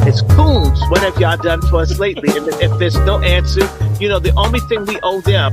It's Coons. What have y'all done for us lately? And if there's no answer, the only thing we owe them.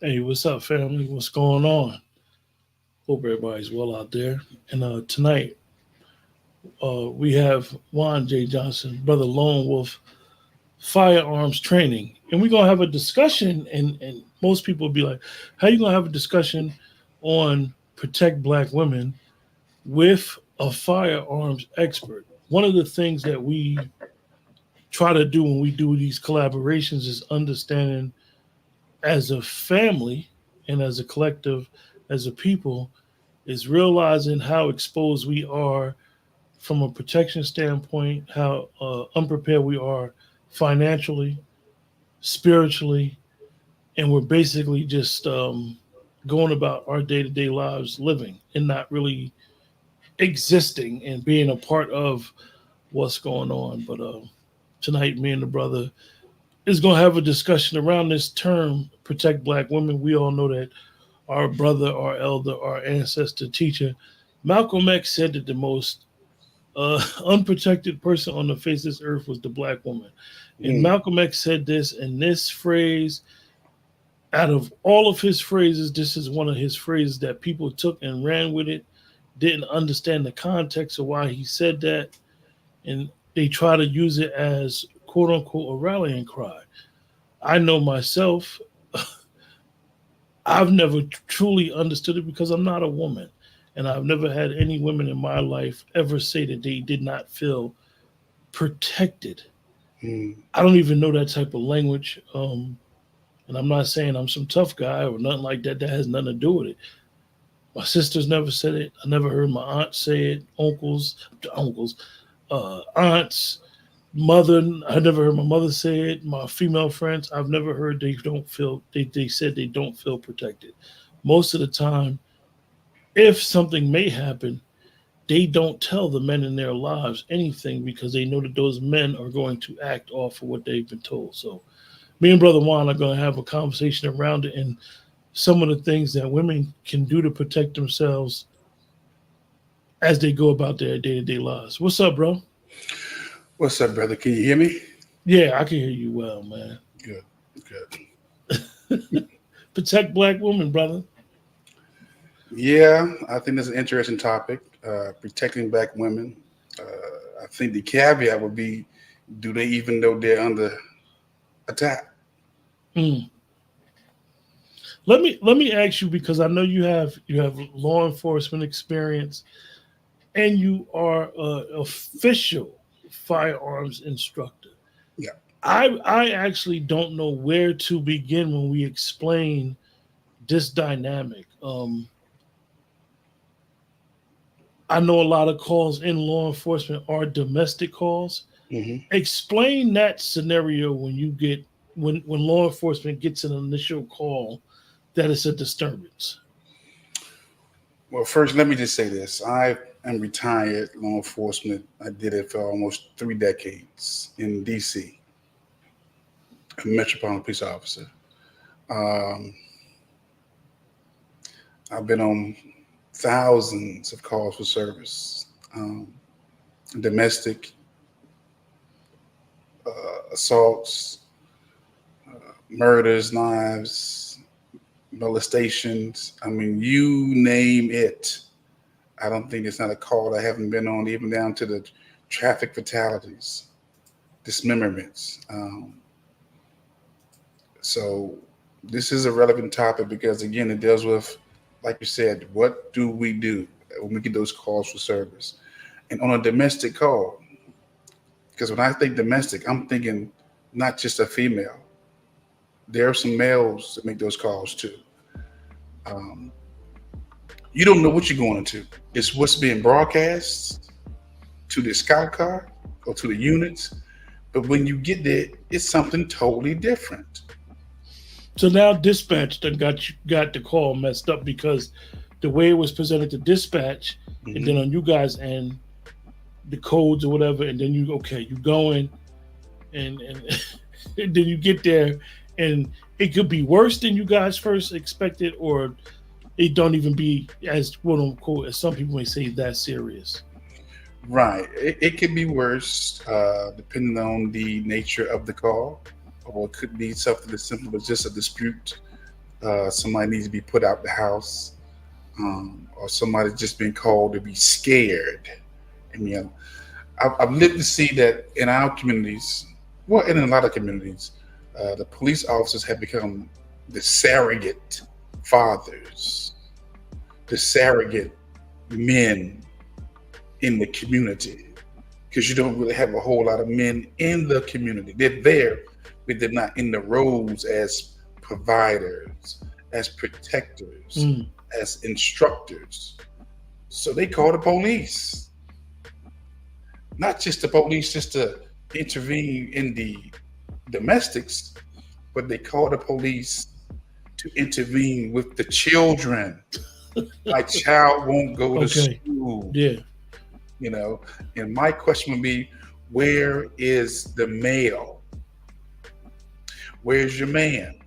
Hey, what's up, family? What's going on? Hope everybody's well out there. And tonight, we have Juan J. Johnson, Brother Lone Wolf, firearms training. And we're going to have a discussion, and most people will be like, how you going to have a discussion on protect black women with a firearms expert? One of the things that we try to do when we do these collaborations is understanding as a family and as a collective, as a people, is realizing how exposed we are from a protection standpoint, how unprepared we are financially, spiritually, and we're basically just going about our day-to-day lives living and not really existing and being a part of what's going on. But tonight, me and the brother is going to have a discussion around this term, protect black women. We all know that our brother, our elder, our ancestor, teacher, Malcolm X said that the most unprotected person on the face of this earth was the black woman. And Malcolm X said this, and this phrase, out of all of his phrases, this is one of his phrases that people took and ran with it, didn't understand the context of why he said that, and they try to use it as quote unquote a rallying cry. I know myself, I've never truly understood it because I'm not a woman. And I've never had any women in my life ever say that they did not feel protected. I don't even know that type of language. And I'm not saying I'm some tough guy or nothing like that. That has nothing to do with it. My sisters never said it. I never heard my aunt say it. Uncles, aunts, mother. I never heard my mother say it. My female friends, I've never heard they don't feel. They said they don't feel protected. Most of the time, if something may happen, they don't tell the men in their lives anything because they know that those men are going to act off of what they've been told. So me and Brother Juan are going to have a conversation around it and some of the things that women can do to protect themselves as they go about their day-to-day lives. What's up, bro? What's up, brother? Can you hear me? Yeah, I can hear you well, man. Good. Protect black women, brother. Yeah, I think that's an interesting topic, protecting black women. I think the caveat would be, do they even know they're under attack? Let me ask you, because I know you have law enforcement experience and you are an official firearms instructor. Yeah. I actually don't know where to begin when we explain this dynamic. I know a lot of calls in law enforcement are domestic calls. Mm-hmm. Explain that scenario when you get when law enforcement gets an initial call that it's a disturbance. Well, first, let me just say this. I am retired law enforcement. I did it for almost 3 decades in D.C., a Metropolitan Police Officer. I've been on thousands of calls for service, domestic assaults, murders, knives, molestations. I mean, you name it. I don't think there's not a call I haven't been on, even down to the traffic fatalities, dismemberments. So this is a relevant topic because, again, it deals with, like you said, what do we do when we get those calls for service? And on a domestic call, because when I think domestic, I'm thinking not just a female. There are some males that make those calls too. You don't know what you're going into. It's what's being broadcast to the scout car or to the units. But when you get there, it's something totally different. So now dispatch done got the call messed up because the way it was presented to dispatch, and then on you guys and the codes or whatever, and then you go in and and then you get there and it could be worse than you guys first expected, or it don't even be as quote unquote, as some people may say, that serious. Right. It could be worse depending on the nature of the call, or it could be something as simple as just a dispute. Somebody needs to be put out the house, or somebody's just been called to be scared. I mean, I've lived to see that in our communities, well, in a lot of communities, the police officers have become the surrogate fathers, the surrogate men in the community, because you don't really have a whole lot of men in the community. They're there, but they're not in the roles as providers, as protectors, as instructors. So they call the police. Not just the police just to intervene in the domestics, but they call the police to intervene with the children. My child won't go to school. Yeah. You know, and my question would be, where is the male? Where's your man?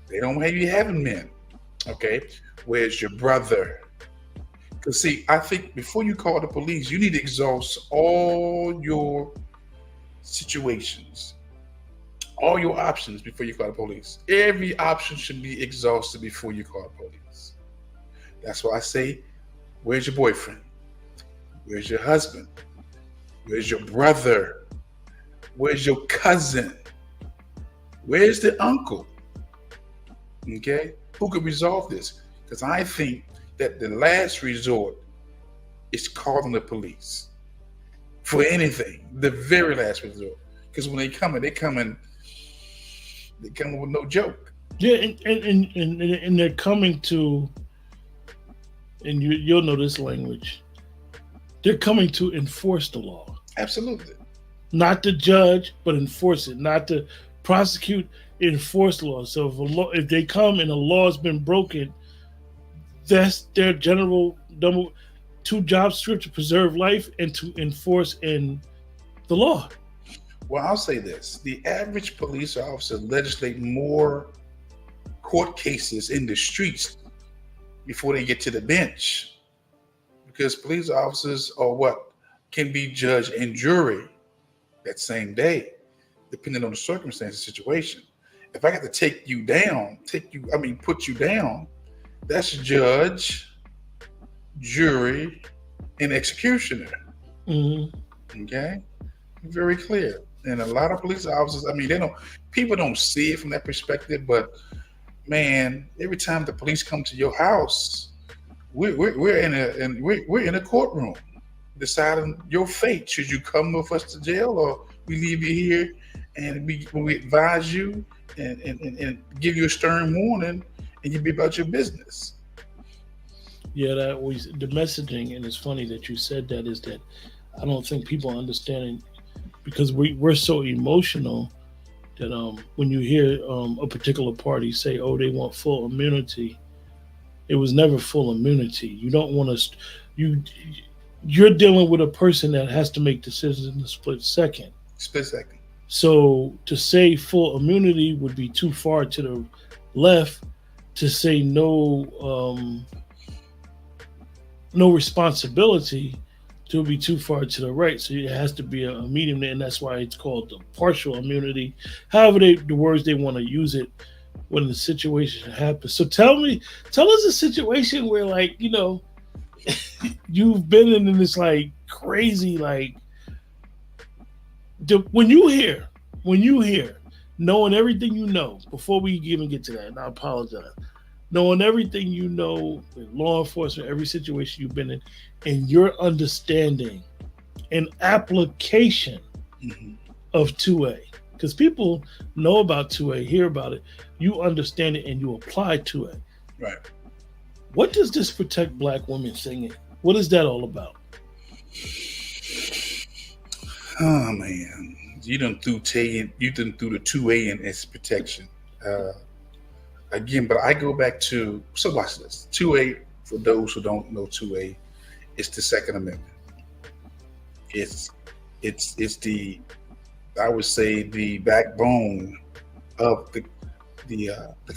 They don't have you having men. Okay. Where's your brother? Because see, I think before you call the police, you need to exhaust all your situations, all your options before you call the police. Every option should be exhausted before you call the police. That's why I say, where's your boyfriend? Where's your husband? Where's your brother? Where's your cousin? Where's the uncle? Okay? Who could resolve this? Because I think that the last resort is calling the police for anything. The very last resort. Because when they come in with no joke. Yeah, and they're coming to, and you'll know this language, they're coming to enforce the law. Absolutely. Not to judge, but enforce it. Not to prosecute, enforce the law. So if they come and a law has been broken, that's their general two job script: to preserve life and to enforce in the law. Well, I'll say this. The average police officer legislate more court cases in the streets before they get to the bench. Because police officers are can be judge and jury that same day, depending on the circumstance and situation. If I got to put you down, that's judge, jury, and executioner. Mm-hmm. Okay? Very clear. And a lot of police officers, people don't see it from that perspective, but man, every time the police come to your house, we're in a courtroom deciding your fate. Should you come with us to jail, or we leave you here and we advise you and give you a stern warning, and you be about your business. Yeah, the messaging, and it's funny that you said that, is that I don't think people are understanding, because we're so emotional that when you hear a particular party say, oh, they want full immunity, it was never full immunity. You don't want to. You're dealing with a person that has to make decisions in a split second. So to say full immunity would be too far to the left. To say no responsibility, to be too far to the right. So it has to be a medium there, and that's why it's called the partial immunity. However, the words they want to use it when the situation happens. So tell us a situation where, you've been in this like crazy like when you hear knowing everything you know before we even get to that, and I apologize, knowing everything you know with law enforcement, every situation you've been in, and your understanding and application of 2A, because people know about 2A, hear about it, you understand it, and you apply 2A. Right. What does this Protect Black Women thing? What is that all about? Oh man, you done threw the 2A in its protection. Again, but I go back to, so watch this. 2A, for those who don't know 2A, it's the Second Amendment. It's the, I would say, the backbone of the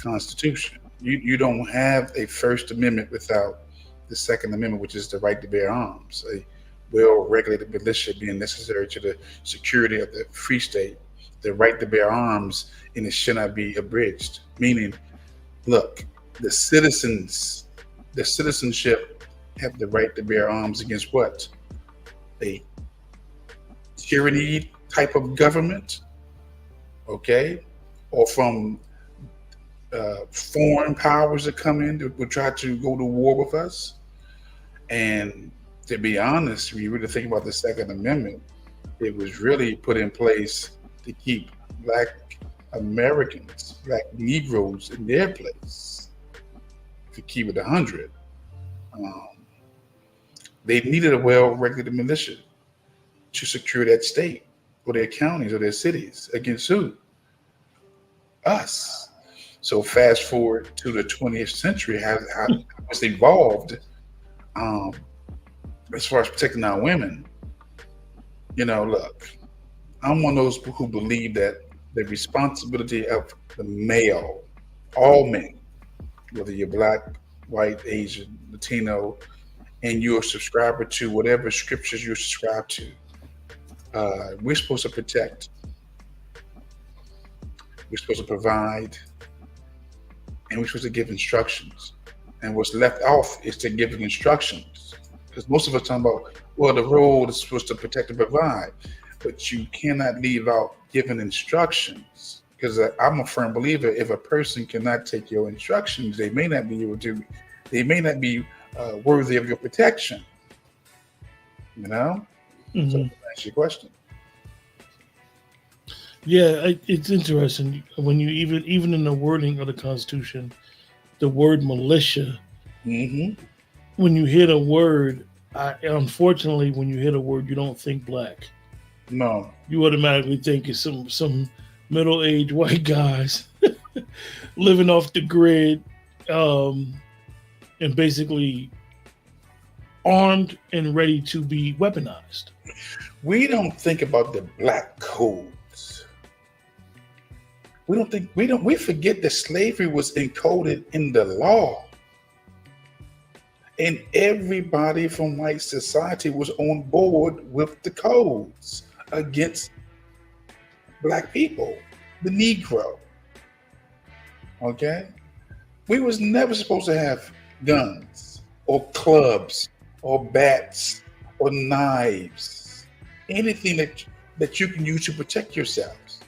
Constitution. You don't have a First Amendment without the Second Amendment, which is the right to bear arms. A well-regulated militia being necessary to the security of the free state, the right to bear arms, and it should not be abridged. Meaning, look, the citizenship have the right to bear arms against what? A tyranny type of government, okay? Or from foreign powers that come in that would try to go to war with us. And to be honest, when you really think about the Second Amendment, it was really put in place to keep Black Americans, Black Negroes in their place, to keep it 100. They needed a well-regulated militia to secure that state or their counties or their cities against who? Us. So fast forward to the 20th century, how it's evolved as far as protecting our women. You know, look, I'm one of those who believe that the responsibility of the male, all men, whether you're Black, white, Asian, Latino, and you're a subscriber to whatever scriptures you're subscribed to, we're supposed to protect. We're supposed to provide, and we're supposed to give instructions. And what's left off is to give instructions. Because most of us talking about, well, the role is supposed to protect and provide, but you cannot leave out giving instructions. Because I'm a firm believer, if a person cannot take your instructions, they may not be able to, they may not be worthy of your protection. You know? Mm-hmm. So that's your question. Yeah, it's interesting when you even in the wording of the Constitution, the word militia. Mm-hmm. When you hear the word, unfortunately, when you hear the word, you don't think Black. No, you automatically think it's some middle-aged white guys living off the grid, and basically armed and ready to be weaponized. We don't think about the Black codes. We forget that slavery was encoded in the law. And everybody from white society was on board with the codes against Black people, the Negro. Okay? We was never supposed to have guns or clubs or bats or knives, anything that you can use to protect yourselves.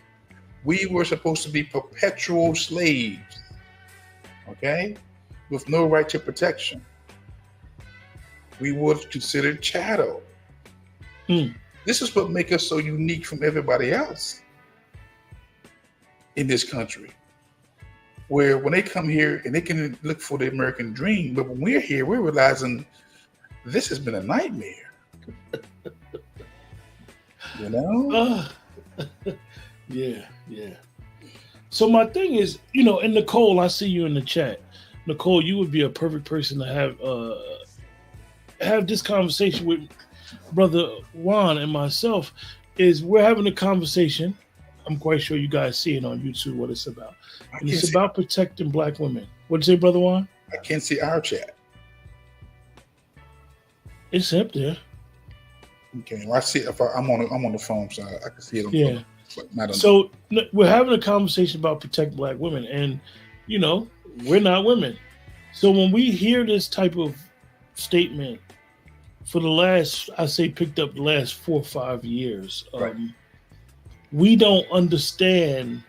We were supposed to be perpetual slaves, okay, with no right to protection. We were considered chattel. This is what makes us so unique from everybody else in this country, where when they come here and they can look for the American dream, but when we're here, we're realizing this has been a nightmare. You know? Yeah. So my thing is, and Nicole, I see you in the chat. Nicole, you would be a perfect person to have this conversation with Brother Juan and myself. Is we're having a conversation. I'm quite sure you guys see it on YouTube what it's about. And it's about protecting Black women. What'd you say, Brother Juan? I can't see our chat. It's up there. Okay, well, I see it. I'm on the phone, so I can see it on the phone. So we're having a conversation about protect Black women, and we're not women. So when we hear this type of statement for the last, I say, picked up the last 4 or 5 years. Right. We don't understand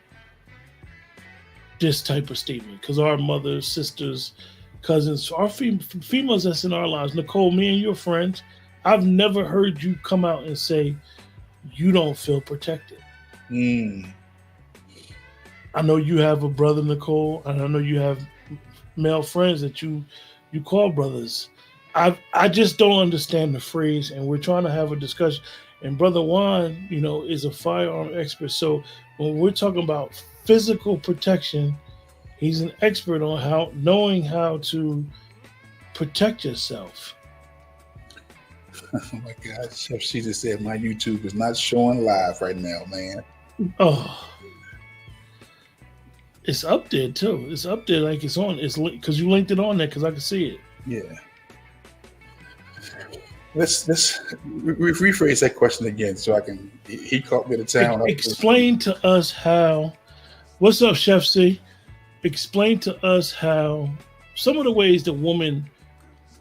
this type of statement because our mothers, sisters, cousins, our females that's in our lives, Nicole, me and your friends, I've never heard you come out and say you don't feel protected. Mm. I know you have a brother, Nicole, and I know you have male friends that you call brothers. I just don't understand the phrase, and we're trying to have a discussion. And Brother Juan, is a firearm expert. So when we're talking about physical protection, he's an expert on knowing how to protect yourself. Oh my God, Chef, she just said my YouTube is not showing live right now, man. Oh, it's up there too. It's up there like it's on. It's because you linked it on there because I can see it. Yeah. Let's rephrase that question again so I can. He caught me at the time. Explain to us how. What's up, Chef C? Explain to us how some of the ways the woman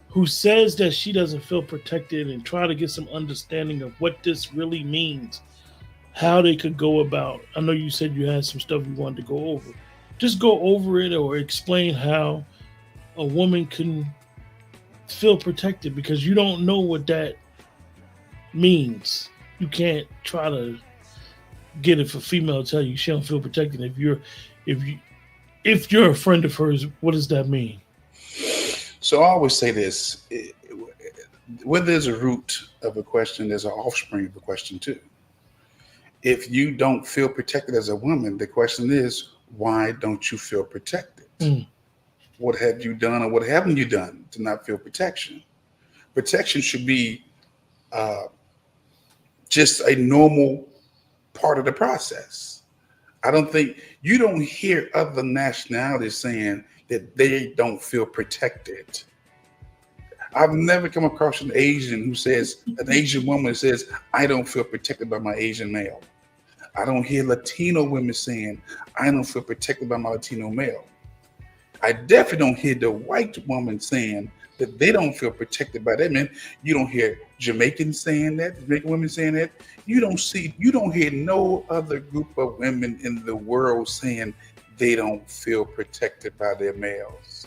who says that she doesn't feel protected and try to get some understanding of what this really means, how they could go about. I know you said you had some stuff you wanted to go over. Just go over it or explain how a woman can feel protected, because you don't know what that means. You can't try to get it for female to tell you she don't feel protected. If you're a friend of hers, what does that mean? So I always say this: when there's a root of a question, there's an offspring of a question too. If you don't feel protected as a woman, the question is, why don't you feel protected? What have you done or what haven't you done to not feel protection? Protection should be just a normal part of the process. I don't think you don't hear other nationalities saying that they don't feel protected. I've never come across an Asian woman who says, I don't feel protected by my Asian male. I don't hear Latino women saying, I don't feel protected by my Latino male. I definitely don't hear the white woman saying that they don't feel protected by their men. You don't hear Jamaicans saying that, Jamaican women saying that. You don't hear no other group of women in the world saying they don't feel protected by their males.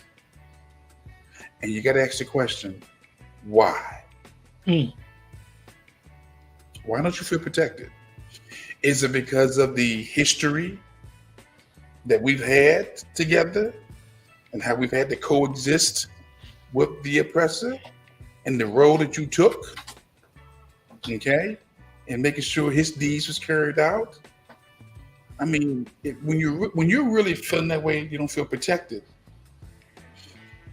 And you got to ask the question, why? Why don't you feel protected? Is it because of the history that we've had together and how we've had to coexist with the oppressor and the role that you took, okay, and making sure his deeds was carried out? I mean, when you're really feeling that way, you don't feel protected.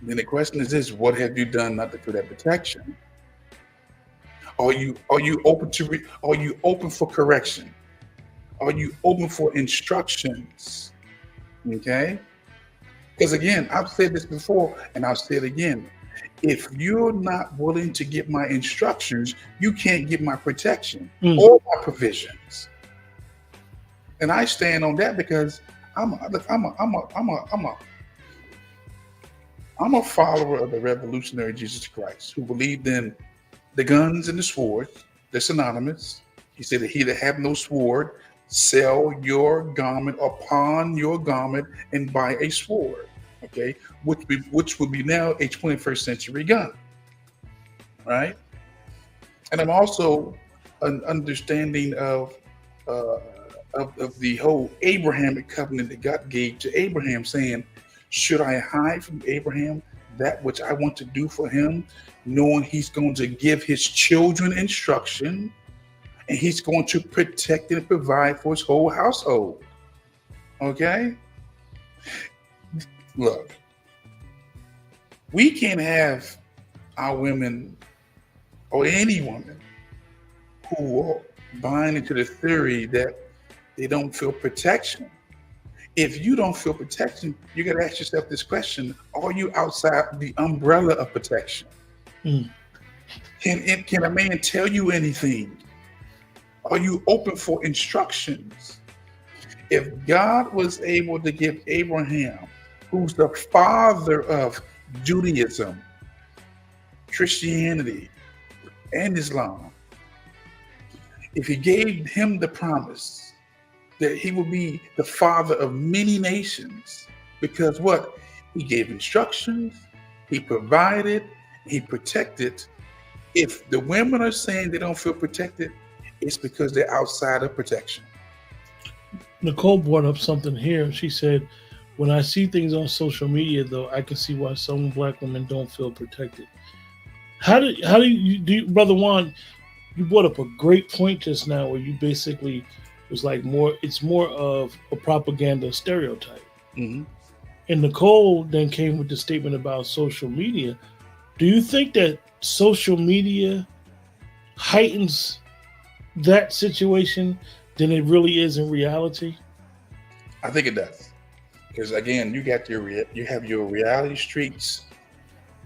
Then the question is this: what have you done not to feel that protection? Are you open for correction? Are you open for instructions? Okay? Because again, I've said this before and I'll say it again. If you're not willing to get my instructions, you can't get my protection or my provisions. And I stand on that because I'm a follower of the revolutionary Jesus Christ, who believed in the guns and the swords. They're synonymous. He said that he that have no sword, sell your garment or pawn your garment and buy a sword, okay, which would be now a 21st century gun, right? And I'm also an understanding of the whole Abrahamic covenant that God gave to Abraham, saying, should I hide from Abraham that which I want to do for him, knowing he's going to give his children instruction, and he's going to protect and provide for his whole household. Okay? Look, we can't have our women or any woman who are buying into the theory that they don't feel protection. If you don't feel protection, you got to ask yourself this question: are you outside the umbrella of protection? Can a man tell you anything? Are you open for instructions? If God was able to give Abraham, who's the father of Judaism, Christianity, and Islam, if he gave him the promise that he would be the father of many nations, because what? He gave instructions, he provided, he protected. If the women are saying they don't feel protected, it's because they're outside of protection. Nicole brought up something here. She said, when I see things on social media, though, I can see why some black women don't feel protected. How do you, Brother Juan, you brought up a great point just now where you basically was like it's more of a propaganda stereotype. Mm-hmm. And Nicole then came with the statement about social media. Do you think that social media heightens that situation than it really is in reality? I think it does. Because again, you have your reality streets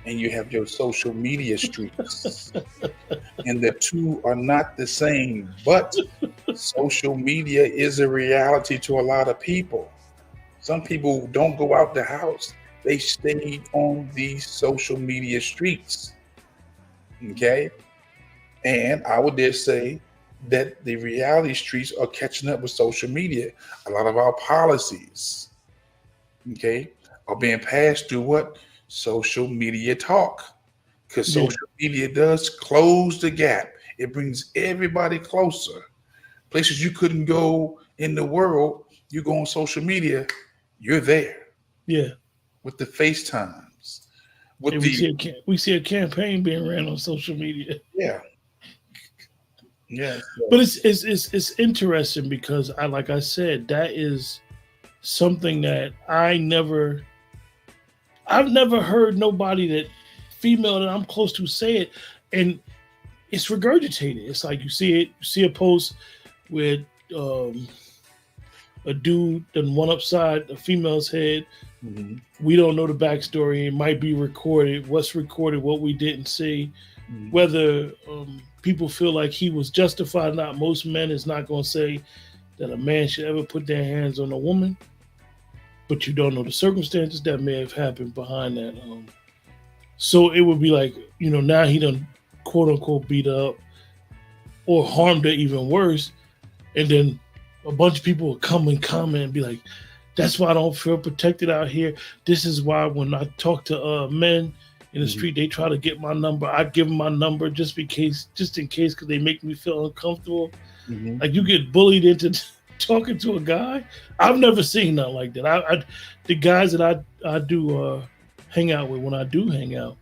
and you have your social media streets. And the two are not the same, but social media is a reality to a lot of people. Some people don't go out the house. They stay on these social media streets. Okay? And I would dare say that the reality streets are catching up with social media. A lot of our policies, okay, are being passed through what? Social media talk. Because social media does close the gap. It brings everybody closer. Places you couldn't go in the world, you go on social media, you're there. Yeah. With the FaceTimes. We see a campaign being ran on social media. Yeah. Yeah. But it's interesting because like I said, that is something that I've never heard nobody that female that I'm close to say it, and it's regurgitated. It's like you see a post with a dude done one upside a female's head. Mm-hmm. We don't know the backstory. It might be recorded. What's recorded, what we didn't see. Mm-hmm. Whether people feel like he was justified or not. Most men is not going to say that a man should ever put their hands on a woman, but you don't know the circumstances that may have happened behind that. So it would be like, now he done quote unquote beat up or harmed her even worse. And then a bunch of people will come and comment and be like, that's why I don't feel protected out here. This is why when I talk to men in the street, they try to get my number. I give them my number just in case, because they make me feel uncomfortable. Mm-hmm. Like you get bullied into talking to a guy. I've never seen nothing like that. The guys that I do hang out with, when I do hang out,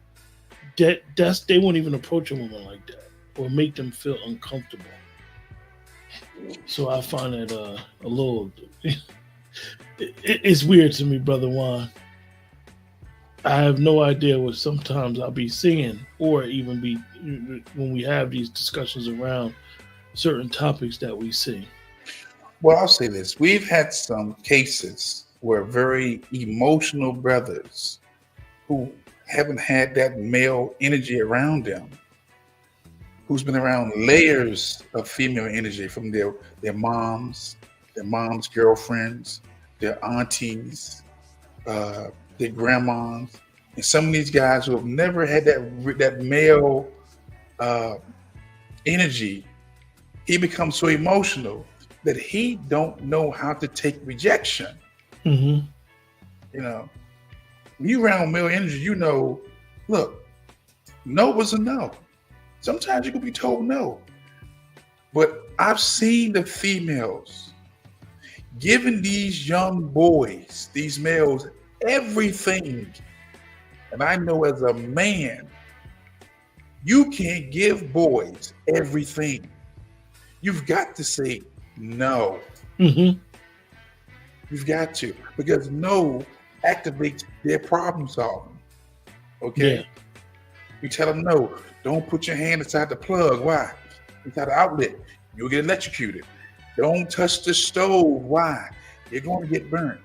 they won't even approach a woman like that or make them feel uncomfortable. So I find that a little. It's weird to me, Brother Juan. I have no idea what sometimes I'll be seeing, or even be when we have these discussions around certain topics that we see. Well, I'll say this. We've had some cases where very emotional brothers who haven't had that male energy around them, who's been around layers of female energy from their moms, their mom's girlfriends, their aunties, their grandmas, and some of these guys who have never had that male energy, he becomes so emotional that he don't know how to take rejection. Mm-hmm. When you around male energy, look, no was a no. Sometimes you can be told no. But I've seen the females giving these young boys, these males, everything. And I know as a man, you can't give boys everything. You've got to say no. Mm-hmm. You've got to, because no activates their problem solving. Okay? Yeah. You tell them no. Don't put your hand inside the plug. Why? Inside the outlet. You'll get electrocuted. Don't touch the stove. Why? You're going to get burnt.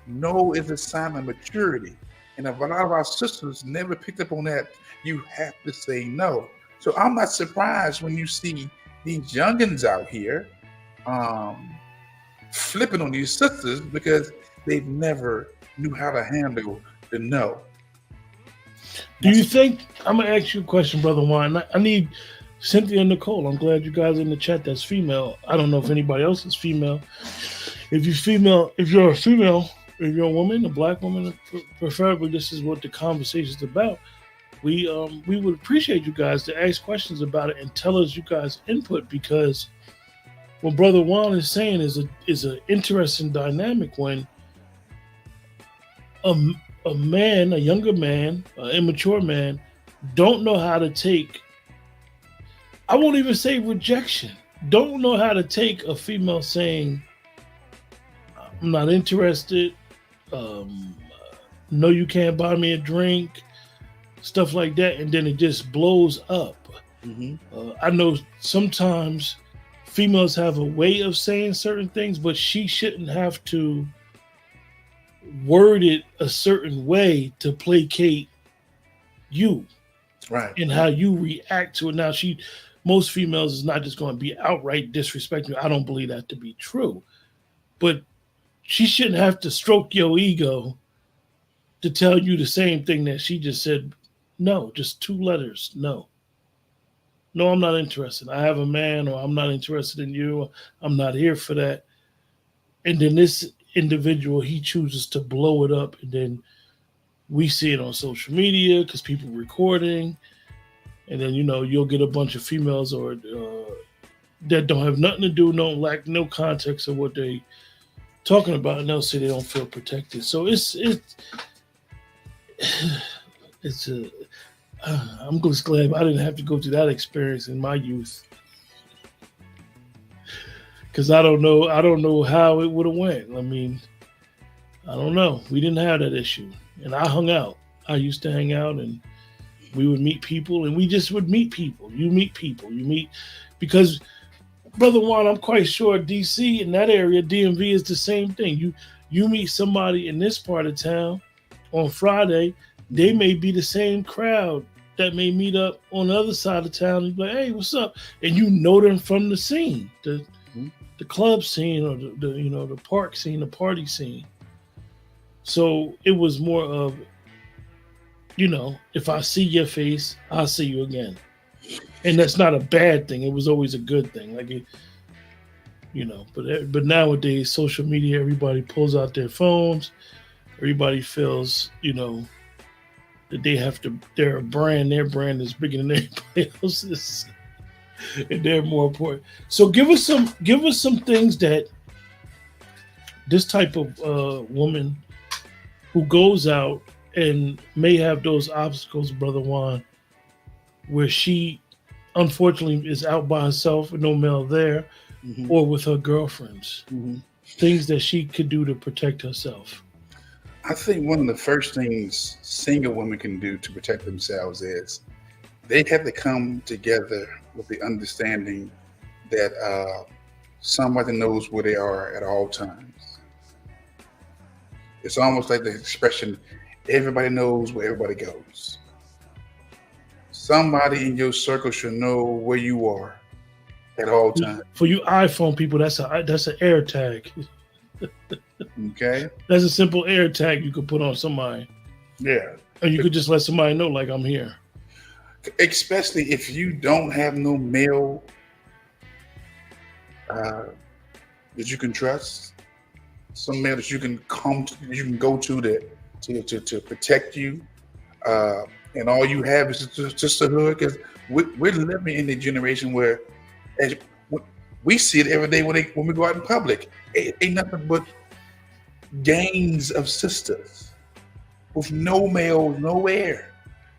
No is a sign of maturity. And if a lot of our sisters never picked up on that, you have to say no. So I'm not surprised when you see these youngins out here flipping on these sisters because they've never knew how to handle the no. Do you think, I'm going to ask you a question, Brother Juan. I need Cynthia and Nicole, I'm glad you guys are in the chat. That's female. I don't know if anybody else is female. If you're female, if you're a female, if you're a woman, a black woman, preferably, this is what the conversation is about. We would appreciate you guys to ask questions about it and tell us you guys' input, because what Brother Juan is saying is an interesting dynamic when a man, a younger man, an immature man, don't know how to take, I won't even say rejection, don't know how to take a female saying, I'm not interested, no, you can't buy me a drink, stuff like that, and then it just blows up. I know sometimes females have a way of saying certain things, but she shouldn't have to word it a certain way to placate you, right? And how you react to it. Now, most females is not just going to be outright disrespecting. I don't believe that to be true, but she shouldn't have to stroke your ego to tell you the same thing that she just said. No, just 2 letters. No, I'm not interested. I have a man, or I'm not interested in you. I'm not here for that. And then this individual, he chooses to blow it up, and then we see it on social media because people recording, and then you'll get a bunch of females or that don't have nothing to do, lack no context of what they talking about, and they'll say they don't feel protected. So I'm just glad I didn't have to go through that experience in my youth, because I don't know how it would have went. I mean, I don't know. We didn't have that issue, and I hung out. I used to hang out, and we would meet people, and we just would meet people. You meet people. You meet, because Brother Juan, I'm quite sure DC in that area, DMV is the same thing. You meet somebody in this part of town on Friday, they may be the same crowd that may meet up on the other side of town and be like, hey, what's up? And you know them from the scene, the club scene, or the park scene, the party scene. So it was more of, if I see your face, I'll see you again. And that's not a bad thing. It was always a good thing. But nowadays, social media, everybody pulls out their phones. Everybody feels, that they have to, they're a brand, their brand is bigger than anybody else's, and they're more important. So give us some things that this type of woman who goes out and may have those obstacles, Brother Juan, where she unfortunately is out by herself with no male there, or with her girlfriends, things that she could do to protect herself. I think one of the first things single women can do to protect themselves is they have to come together with the understanding that somebody knows where they are at all times. It's almost like the expression, everybody knows where everybody goes. Somebody in your circle should know where you are at all times. For you iPhone people, that's an air tag. Okay. That's a simple air tag you could put on somebody. Yeah. And you could just let somebody know, like, I'm here. Especially if you don't have no male that you can trust, some male that you can go to protect you, and all you have is just a hood. Because we're living in a generation where, as we see it every day when we go out in public, ain't nothing but gangs of sisters with no males nowhere.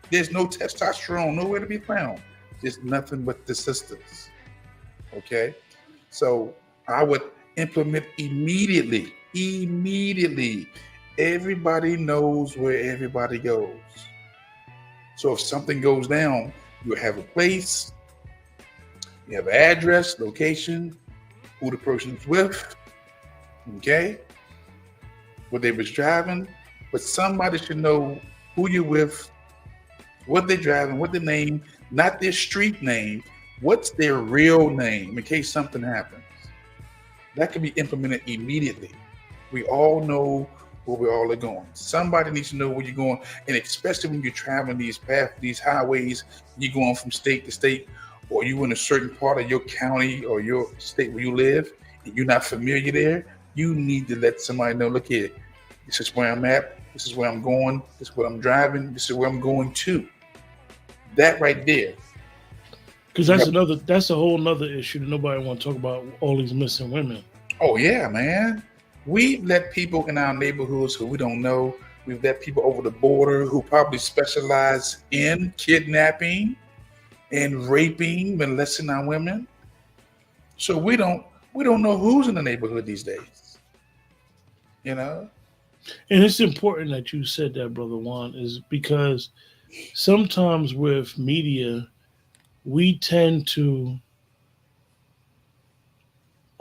There's no testosterone nowhere to be found. There's nothing but the sisters. Okay, so I would implement immediately. Everybody knows where everybody goes. So if something goes down, you have a place, you have an address, location, who the person is with, okay, what they was driving, but somebody should know who you're with, what they're driving, what their name, not their street name, what's their real name in case something happens. That can be implemented immediately. We all know where we all are going. Somebody needs to know where you're going, and especially when you're traveling these paths, these highways, you're going from state to state, or you in a certain part of your county or your state where you live, and you're not familiar there, you need to let somebody know, look here, this is where I'm at, this is where I'm going, this is where I'm driving, this is where I'm going to. That right there. Because that's a whole nother issue that nobody want to talk about, all these missing women. Oh yeah, man. We let people in our neighborhoods who we don't know. We've let people over the border who probably specialize in kidnapping and raping, molesting our women. So we don't know who's in the neighborhood these days. You know? And it's important that you said that, Brother Juan, is because sometimes with media, we tend to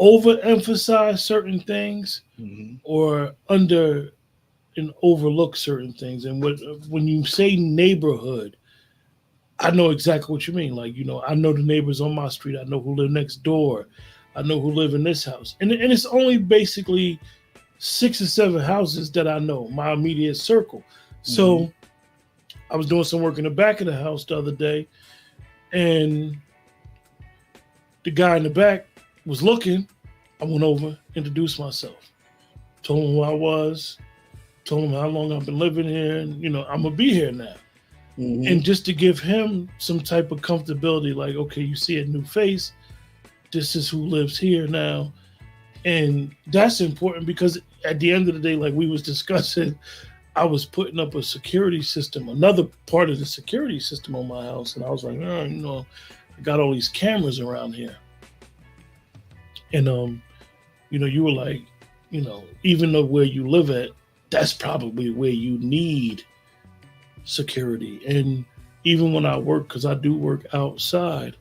overemphasize certain things or overlook certain things. And when you say neighborhood, I know exactly what you mean. Like, I know the neighbors on my street. I know who live next door. I know who live in this house. And it's only basically 6 or 7 houses that I know, my immediate circle. So I was doing some work in the back of the house the other day, and the guy in the back was looking. I went over, introduced myself, told him who I was, told him how long I've been living here, and I'm gonna be here now. And just to give him some type of comfortability, like, okay, you see a new face, this is who lives here now. And that's important because at the end of the day, like we was discussing, I was putting up a security system, another part of the security system on my house. And I was like, I got all these cameras around here. And, you were like, even though where you live at, that's probably where you need security. And even when I work, because I do work outside,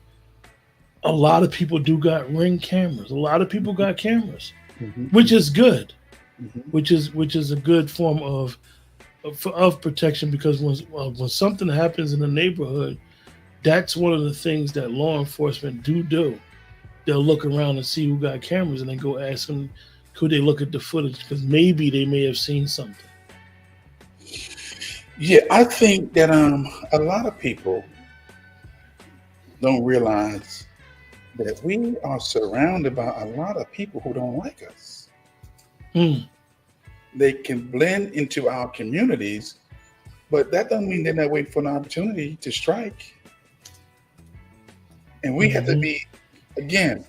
a lot of people do got Ring cameras. A lot of people got cameras, which is good, which is a good form of protection, because when something happens in the neighborhood, that's one of the things that law enforcement do. They'll look around and see who got cameras, and then go ask them, could they look at the footage, because maybe they may have seen something. Yeah, I think that a lot of people don't realize that we are surrounded by a lot of people who don't like us. They can blend into our communities, but that doesn't mean they're not waiting for an opportunity to strike. And we have to be, again,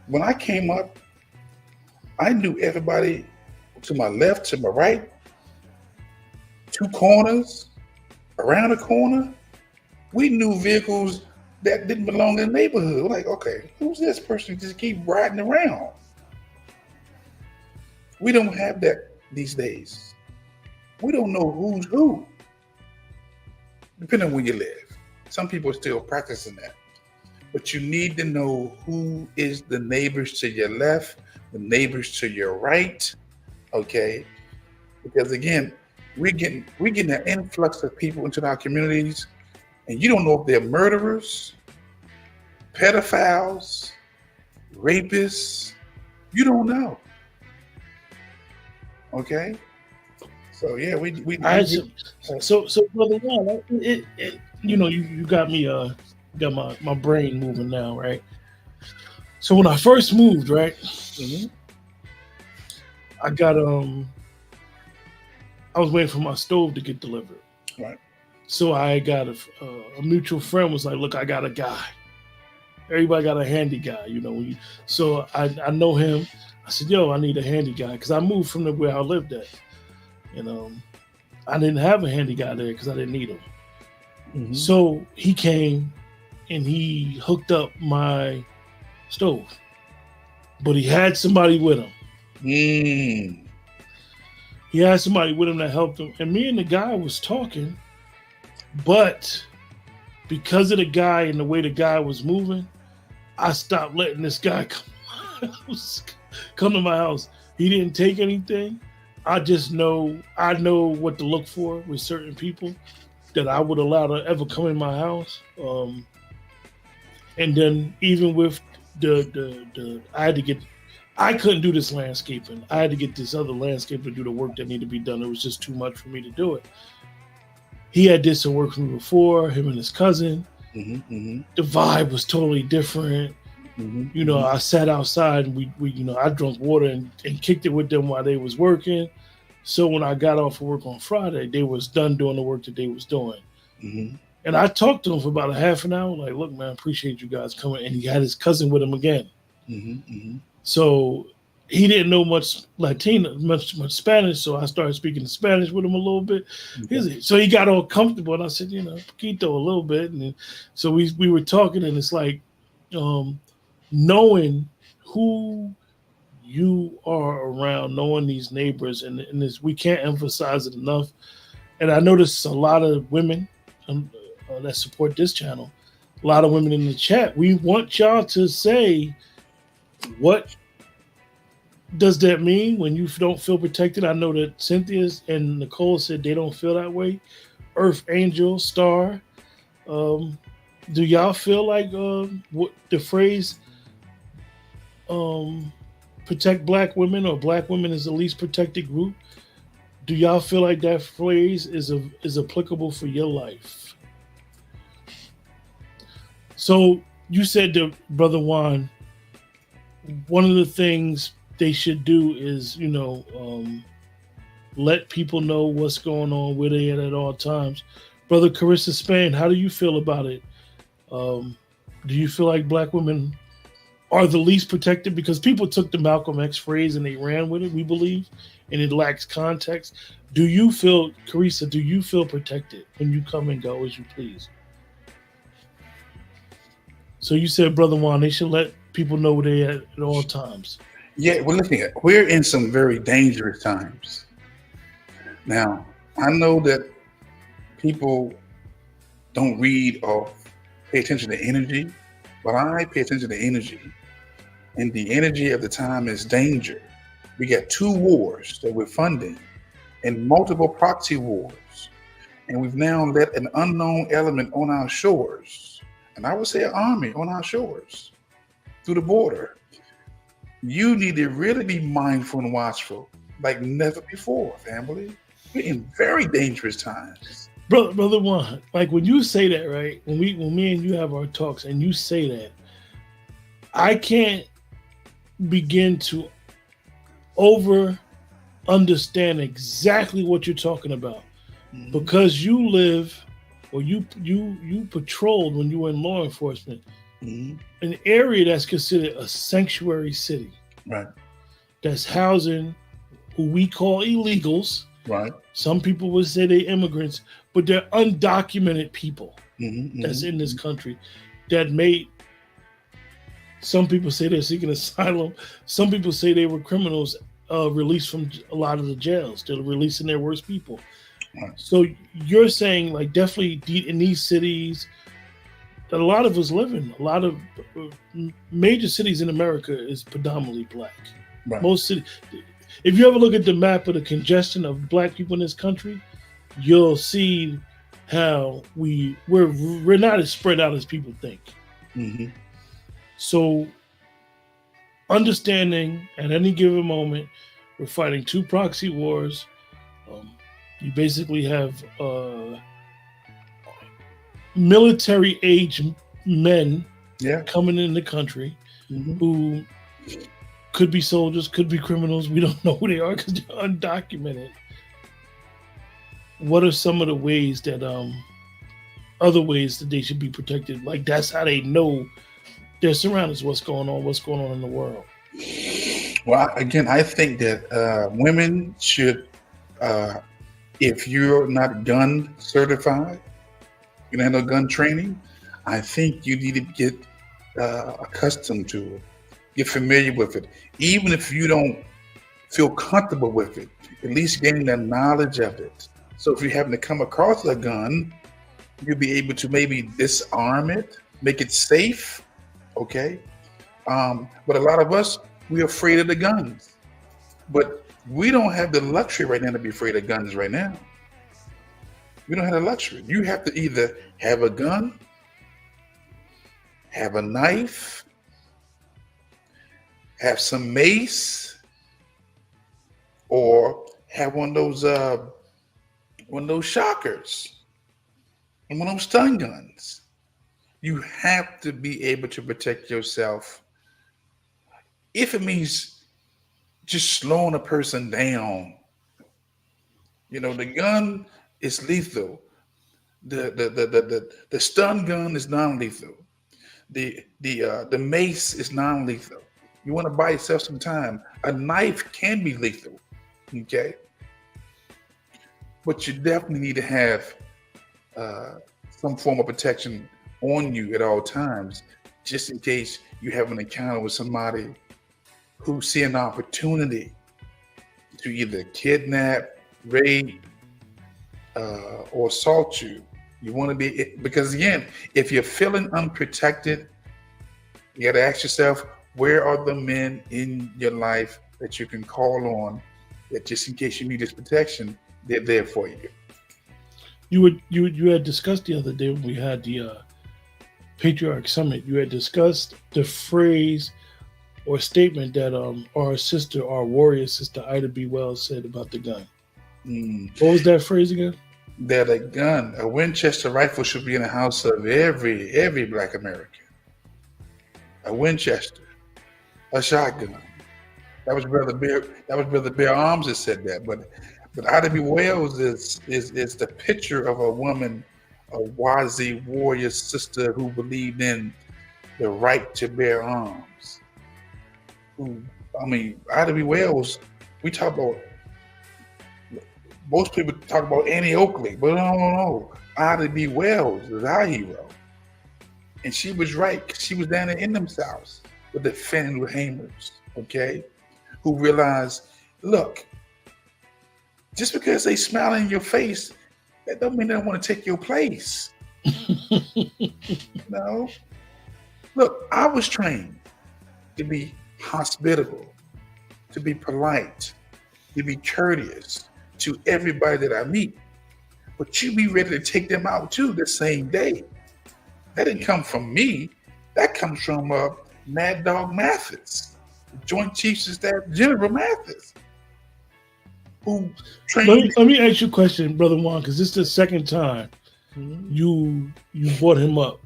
when I came up, I knew everybody to my left, to my right, 2 corners, around a corner. We knew vehicles that didn't belong in the neighborhood. We're like, okay, who's this person just keep riding around? We don't have that these days. We don't know who's who, depending on where you live. Some people are still practicing that. But you need to know who is the neighbors to your left, the neighbors to your right, okay? Because again, we're getting an influx of people into our communities, and you don't know if they're murderers, pedophiles, rapists. You don't know. Okay? So yeah, so Brother Juan, you got me got my brain moving now, right? So when I first moved, right, I got I was waiting for my stove to get delivered. Right. So I got a mutual friend was like, look, I got a guy. Everybody got a handy guy, So I know him. I said, yo, I need a handy guy, because I moved from where I lived at. I didn't have a handy guy there because I didn't need him. So he came and he hooked up my stove, but he had somebody with him. He had somebody with him that helped him. And me and the guy was talking, but because of the guy and the way the guy was moving, I stopped letting this guy come to my house. He didn't take anything. I know what to look for with certain people that I would allow to ever come in my house. And then even with I couldn't do this landscaping. I had to get this other landscaper to do the work that needed to be done. It was just too much for me to do it. He had did some work for me before, him and his cousin. The vibe was totally different. You know, I sat outside and we I drank water and kicked it with them while they was working. So when I got off of work on Friday, they was done doing the work that they was doing. And I talked to him for about a half an hour, like, look, man, I appreciate you guys coming. And he had his cousin with him again. So he didn't know much Latino, much Spanish. So I started speaking Spanish with him a little bit. So he got all comfortable. And I said, you know, poquito a little bit. And so we were talking, and it's like knowing who you are around, knowing these neighbors, and this, we can't emphasize it enough. And I notice a lot of women that support this channel, a lot of women in the chat. We want y'all to say, what does that mean when you don't feel protected? I know that Cynthia and Nicole said they don't feel that way. Earth Angel, Star, do y'all feel like what the phrase protect black women, or black women is the least protected group? Do y'all feel like that phrase is applicable for your life? So you said to Brother Juan, one of the things they should do is, you know, let people know what's going on, where they at all times. Brother Carissa Spain, how do you feel about it? Do you feel like black women are the least protected? Because people took the Malcolm X phrase and they ran with it, we believe, and it lacks context. Do you feel, Carissa, do you feel protected when you come and go as you please? So you said, Brother Juan, they should let people know where they at all times. Yeah, well, looking at, we're in some very dangerous times. Now, I know that people don't read or pay attention to energy, but I pay attention to energy. And the energy of the time is danger. We got 2 wars that we're funding and multiple proxy wars. And we've now let an unknown element on our shores, and I would say an army on our shores through the border. You need to really be mindful and watchful like never before, family. We're in very dangerous times. Brother Juan, like when you say that, right? When me and you have our talks and you say that, I can't begin to over understand exactly what you're talking about, because you live, or you patrolled when you were in law enforcement, an area that's considered a sanctuary city, right? That's housing who we call illegals, right? Some people would say they're immigrants, but they're undocumented people that's in this country that made. Some people say they're seeking asylum. Some people say they were criminals released from a lot of the jails. They're releasing their worst people. Right. So you're saying, like, definitely in these cities that a lot of us live in, a lot of major cities in America is predominantly black. Right. Most cities. If you ever look at the map of the congestion of black people in this country, you'll see how we're not as spread out as people think. So understanding at any given moment, we're fighting 2 proxy wars. You basically have military age men coming in the country who could be soldiers, could be criminals. We don't know who they are because they're undocumented. What are some of the ways that other ways that they should be protected? Like, that's how they know their surroundings, what's going on in the world. Well, again, I think that women should, if you're not gun certified, you don't have no gun training, I think you need to get accustomed to it, get familiar with it. Even if you don't feel comfortable with it, at least gain the knowledge of it. So if you happen to come across a gun, you'll be able to maybe disarm it, make it safe. Okay. But a lot of us, we're afraid of the guns. But we don't have the luxury right now to be afraid of guns right now. We don't have the luxury. You have to either have a gun, have a knife, have some mace, or have one of those shockers and one of those stun guns. You have to be able to protect yourself. If it means just slowing a person down, the gun is lethal. The stun gun is non-lethal. The mace is non-lethal. You want to buy yourself some time. A knife can be lethal, okay? But you definitely need to have some form of protection on you at all times, just in case you have an encounter with somebody who see an opportunity to either kidnap, rape, or assault you. You want to be, because again, if you're feeling unprotected, you got to ask yourself, where are the men in your life that you can call on, that just in case you need this protection, they're there for you. You had discussed the other day when we had the Patriarch Summit. You had discussed the phrase or statement that our warrior sister Ida B. Wells said about the gun. What was that phrase again? That a Winchester rifle should be in the house of every Black American. A Winchester, a shotgun. That was Brother Bear Arms that said that. But Ida B. Wells is the picture of a woman, a Wazi warrior sister who believed in the right to bear arms. Ida B. Wells, we talk about, most people talk about Annie Oakley, but no. Ida B. Wells is our hero. And she was right, 'cause she was down in them Souths with the Fenton Hamers, okay? Who realized, look, just because they smile in your face, that don't mean they don't want to take your place. No. Look, I was trained to be hospitable, to be polite, to be courteous to everybody that I meet. But you be ready to take them out too the same day. That didn't come from me. That comes from Mad Dog Mathis, Joint Chiefs of Staff General Mathis, who trained. Let me ask you a question, Brother Juan, because this is the second time you brought him up.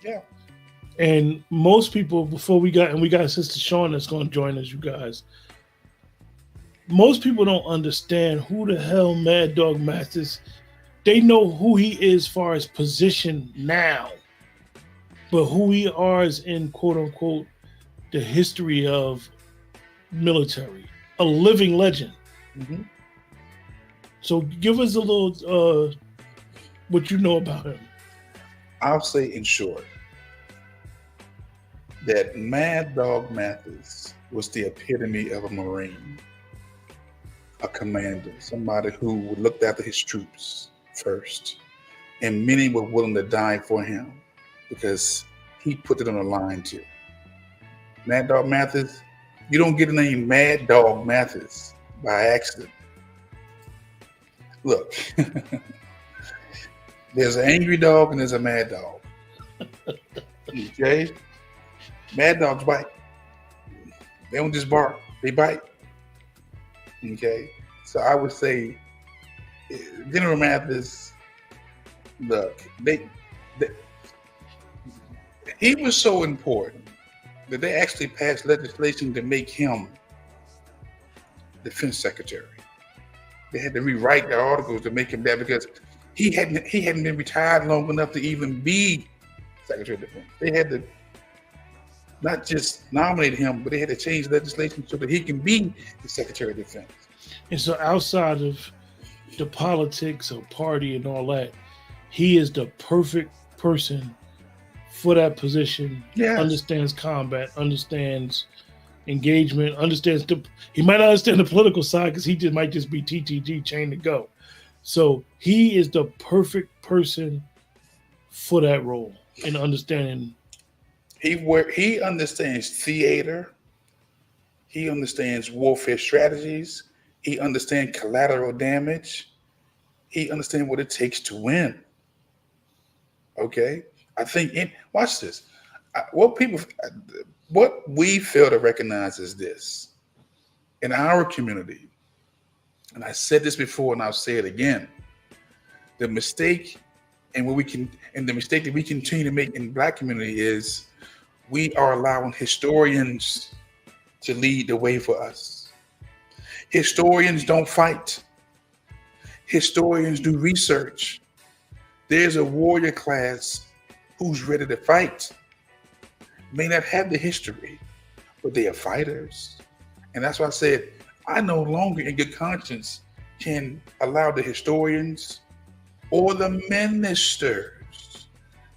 Yeah. And most people, before we got Sister Sean that's going to join us, you guys. Most people don't understand who the hell Mad Dog Mathis. They know who he is as far as position now, but who he is in quote unquote the history of military, a living legend. Mm-hmm. So give us a little what you know about him. I'll say in short that Mad Dog Mathis was the epitome of a Marine, a commander, somebody who looked after his troops first. And many were willing to die for him because he put it on the line too. Mad Dog Mathis, you don't get the name Mad Dog Mathis by accident. Look, there's an angry dog and there's a mad dog. Okay? Mad dogs bite. They don't just bark, they bite. Okay? So I would say General Mathis, look, he was so important that they actually passed legislation to make him defense secretary. They had to rewrite the articles to make him that because he hadn't been retired long enough to even be Secretary of Defense. They had to not just nominate him, but they had to change legislation so that he can be the Secretary of Defense. And so outside of the politics of party and all that, he is the perfect person for that position. Yes. Understands combat, understands engagement, he might not understand the political side because he might just be TTG, chain to go. So he is the perfect person for that role in understanding. He understands theater. He understands warfare strategies. He understands collateral damage. He understands what it takes to win. Okay? I think, watch this. What we fail to recognize is this. In our community, and I said this before and I'll say it again, the mistake And the mistake that we continue to make in the Black community is we are allowing historians to lead the way for us. Historians don't fight. Historians do research. There's a warrior class who's ready to fight. May not have the history, but they are fighters. And that's why I said, I no longer in good conscience can allow the historians or the ministers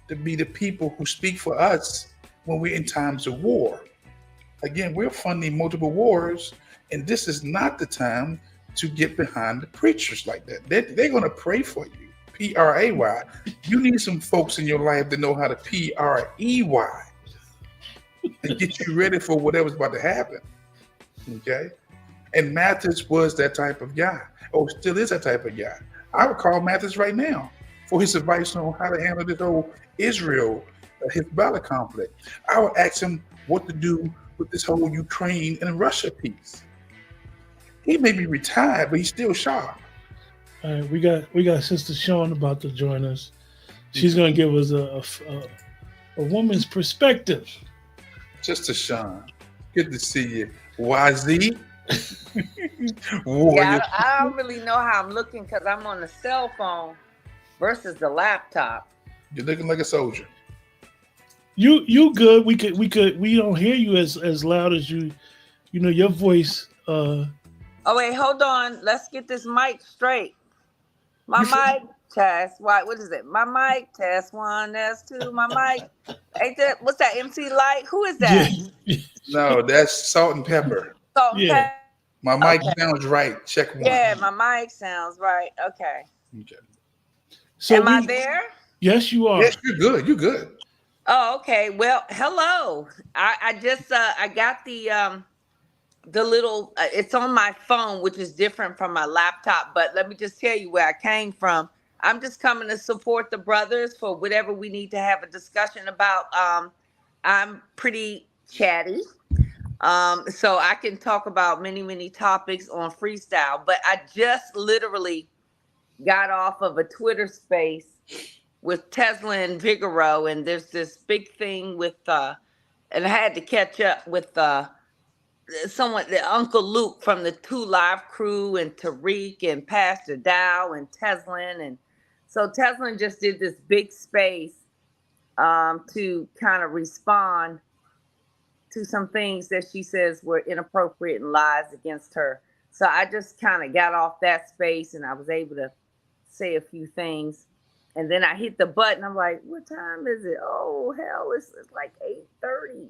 to be the people who speak for us when we're in times of war. Again, we're funding multiple wars, and this is not the time to get behind the preachers like that. They're going to pray for you. P-R-A-Y. You need some folks in your life that know how to P-R-E-Y and get you ready for whatever's about to happen. Okay? And Mathis was that type of guy, or still is that type of guy. I would call Mathis right now for his advice on how to handle this whole Israel, Hezbollah conflict. I would ask him what to do with this whole Ukraine and Russia piece. He may be retired, but he's still sharp. All right, we got Sister Sean about to join us. She's going to give us a woman's perspective. Sister Sean, good to see you. YZ. Yeah, I don't really know how I'm looking because I'm on the cell phone versus the laptop. You're looking like a soldier. You good? We don't hear you as loud as you. You know your voice. Oh wait, hold on. Let's get this mic straight. My mic test. What is it? My mic test 1, that's 2. My mic. Ain't that what's that? MC Light? Who is that? Yeah. No, that's Salt and Pepper. Salt and Pepper. My mic sounds right. Check 1. Yeah, my mic sounds right. Okay. So Am I there? Yes, you are. Yes, you're good. You're good. Oh, okay. Well, hello. I just I got the little it's on my phone, which is different from my laptop, but let me just tell you where I came from. I'm just coming to support the brothers for whatever we need to have a discussion about. I'm pretty chatty. So I can talk about many topics on freestyle, but I just literally got off of a Twitter space with Tesla and Vigoro, and there's this big thing with and I had to catch up with someone, the Uncle Luke from the 2 Live crew, and Tariq and Pastor Dow and Teslin. And so Teslin just did this big space to kind of respond to some things that she says were inappropriate and lies against her. So I just kind of got off that space and I was able to say a few things. And then I hit the button. I'm like, what time is it? Oh, hell, it's like 8:30.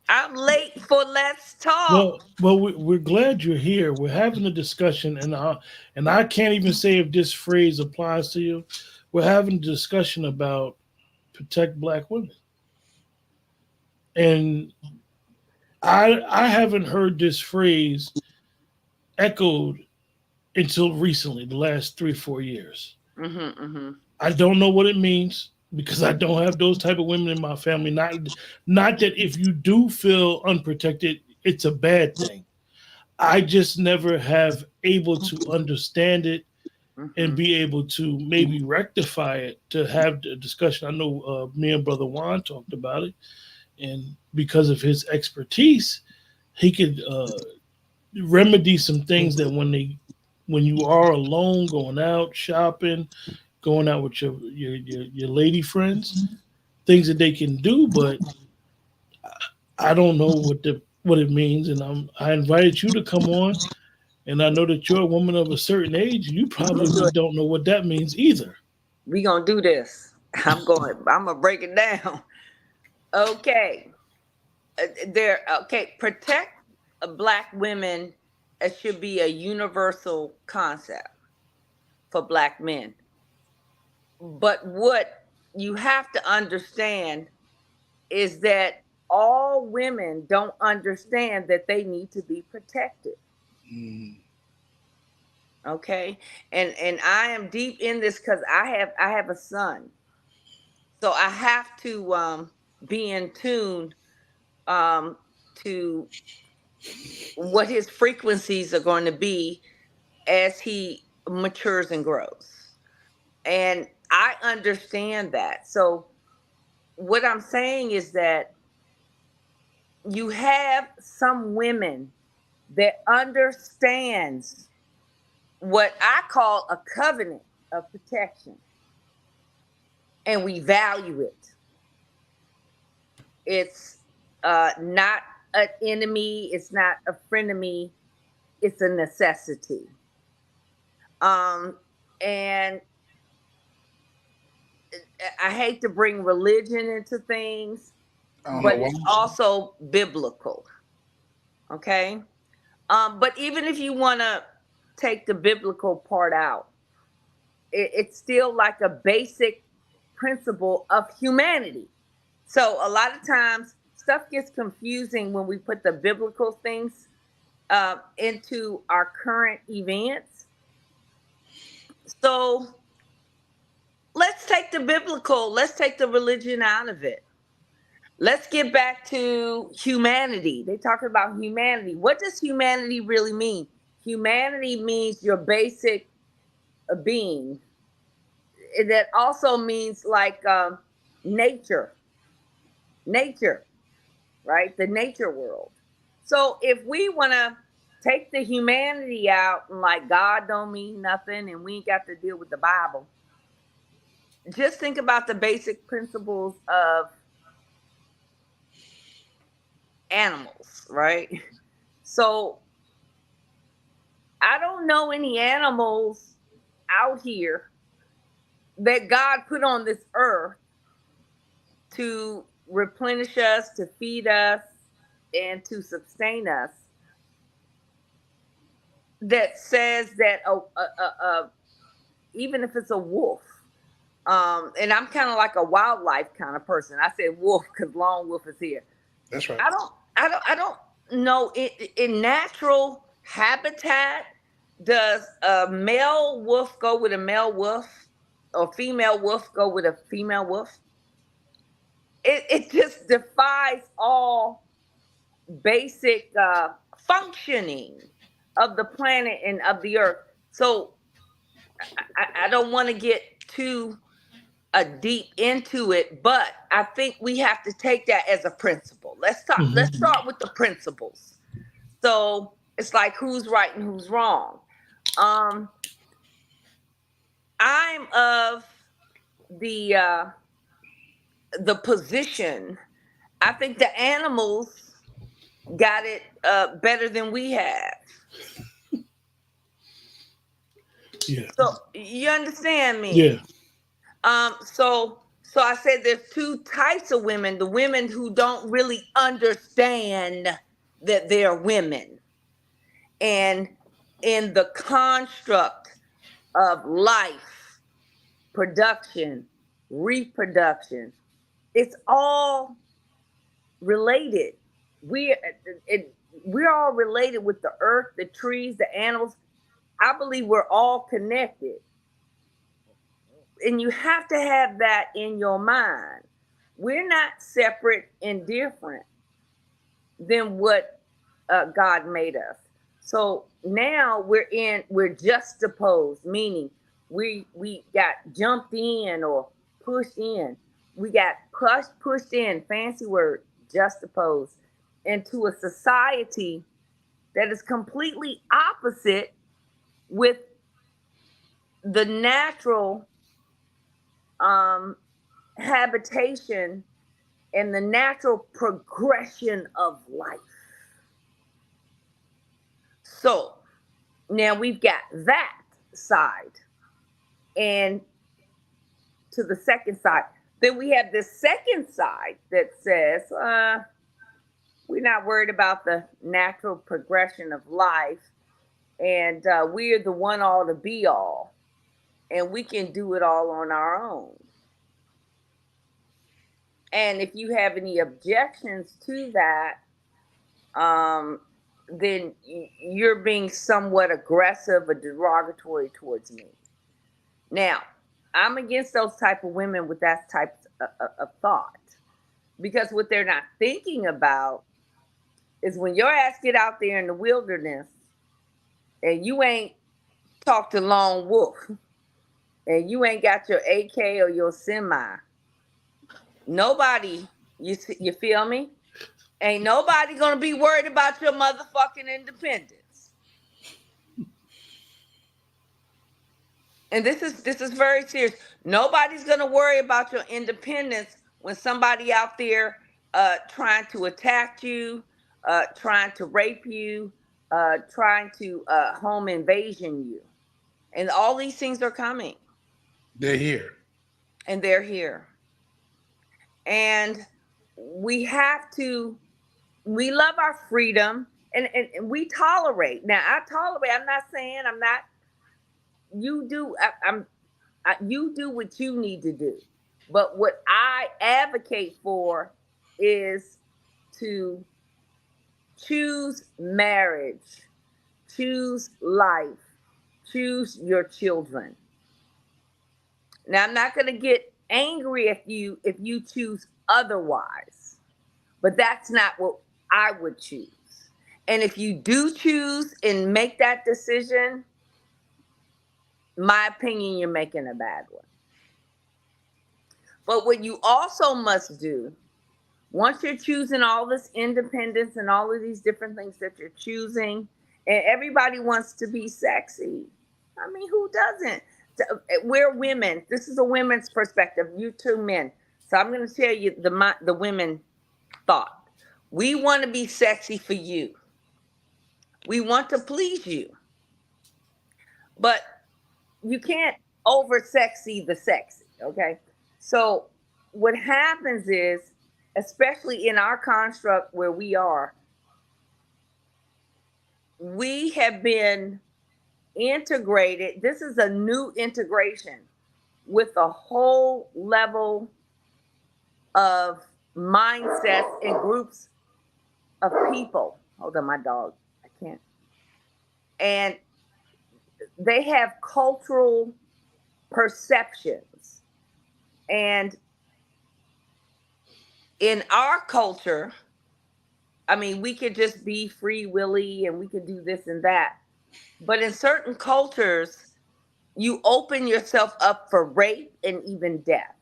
I'm late for Let's Talk. Well, we're glad you're here. We're having a discussion, and I can't even say if this phrase applies to you. We're having a discussion about protect Black women. And I haven't heard this phrase echoed until recently, the last 3-4 years. I don't know what it means because I don't have those type of women in my family. Not that if you do feel unprotected, it's a bad thing. I just never have able to understand it and be able to maybe rectify it to have the discussion. I know me and Brother Juan talked about it. And because of his expertise, he could remedy some things that when you are alone, going out shopping, going out with your lady friends, things that they can do. But I don't know what it means, and I invited you to come on, and I know that you're a woman of a certain age. You probably don't know what that means either. We gonna do this. I'm gonna break it down. Okay. Protect Black women. It should be a universal concept for Black men. But what you have to understand is that all women don't understand that they need to be protected. Okay. And I am deep in this because I have a son. So I have to be in tune to what his frequencies are going to be as he matures and grows. And I understand that. So what I'm saying is that you have some women that understands what I call a covenant of protection, and we value it. It's not an enemy, it's not a frenemy, it's a necessity. And I hate to bring religion into things, I don't know but why. it's also biblical. Okay. But even if you want to take the biblical part out, it's still like a basic principle of humanity. So a lot of times stuff gets confusing when we put the biblical things into our current events. So let's take the biblical, let's take the religion out of it. Let's get back to humanity. They talk about humanity. What does humanity really mean? Humanity means your basic being. That also means like nature, right? The nature world. So if we want to take the humanity out and like God don't mean nothing and we ain't got to deal with the Bible, just think about the basic principles of animals, right? So I don't know any animals out here that God put on this earth to replenish us, to feed us, and to sustain us that says that even if it's a wolf, and I'm kind of like a wildlife kind of person. I said wolf because Lone Wolf is here. That's right. I don't know in natural habitat. Does a male wolf go with a male wolf, or female wolf go with a female wolf? It just defies all basic functioning of the planet and of the earth. So I don't want to get too deep into it, but I think we have to take that as a principle. Let's talk. Mhm. Let's start with the principles. So it's like who's right and who's wrong. I'm of the position. I think the animals got it better than we have. Yeah. So you understand me? Yeah. So I said there's two types of women: the women who don't really understand that they're women, and in the construct of life, production, reproduction, it's all related. We we're all related with the earth, the trees, the animals. I believe we're all connected. And you have to have that in your mind. We're not separate and different than what God made us. So now we're juxtaposed, meaning we got jumped in or pushed in. We got pushed in, fancy word, juxtaposed into a society that is completely opposite with the natural habitation and the natural progression of life. So now we've got that side, and to the second side, then we have this second side that says we're not worried about the natural progression of life, and we're the one all to be all, and we can do it all on our own. And if you have any objections to that, then you're being somewhat aggressive or derogatory towards me. Now, I'm against those type of women with that type of thought, because what they're not thinking about is when your ass get out there in the wilderness and you ain't talked to Lone Wolf, and you ain't got your AK or your semi, nobody, you feel me? Ain't nobody gonna be worried about your motherfucking independence. And this is very serious. Nobody's gonna worry about your independence when somebody out there trying to attack you, trying to rape you, trying to home invasion you. And all these things are coming. They're here. And they're here. And we love our freedom, and we tolerate. Now, I tolerate. I'm not saying I'm not. You do. You do what you need to do. But what I advocate for is to choose marriage, choose life, choose your children. Now, I'm not going to get angry if you choose otherwise, but that's not what I would choose. And if you do choose and make that decision, my opinion, you're making a bad one. But what you also must do, once you're choosing all this independence and all of these different things that you're choosing, and everybody wants to be sexy. I mean, who doesn't? We're women. This is a women's perspective. You two men. So I'm going to tell you the women thought. We want to be sexy for you. We want to please you. But you can't over sexy the sexy, okay? So what happens is, especially in our construct where we are, we have been integrated. This is a new integration with a whole level of mindsets and groups of people. Hold on, my dog. I can't. And they have cultural perceptions. And in our culture, I mean, we could just be free willy and we could do this and that. But in certain cultures, you open yourself up for rape and even death.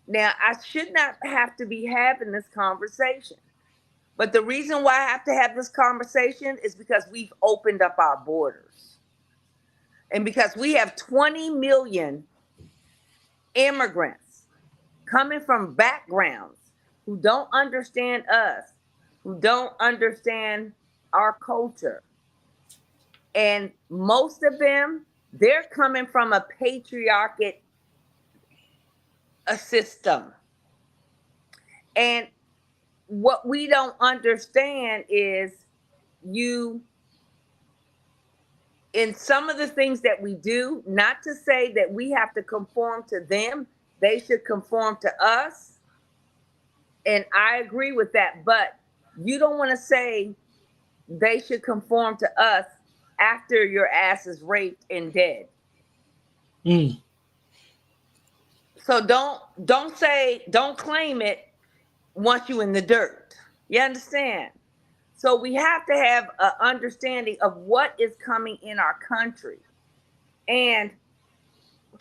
Now, I should not have to be having this conversation. But the reason why I have to have this conversation is because we've opened up our borders. And because we have 20 million immigrants coming from backgrounds who don't understand us, who don't understand our culture. And most of them, they're coming from a patriarchate system. And what we don't understand is in some of the things that we do, not to say that we have to conform to them, they should conform to us. And I agree with that, but you don't want to say they should conform to us after your ass is raped and dead. Mm. So don't claim it once you in the dirt. You understand? So we have to have an understanding of what is coming in our country. And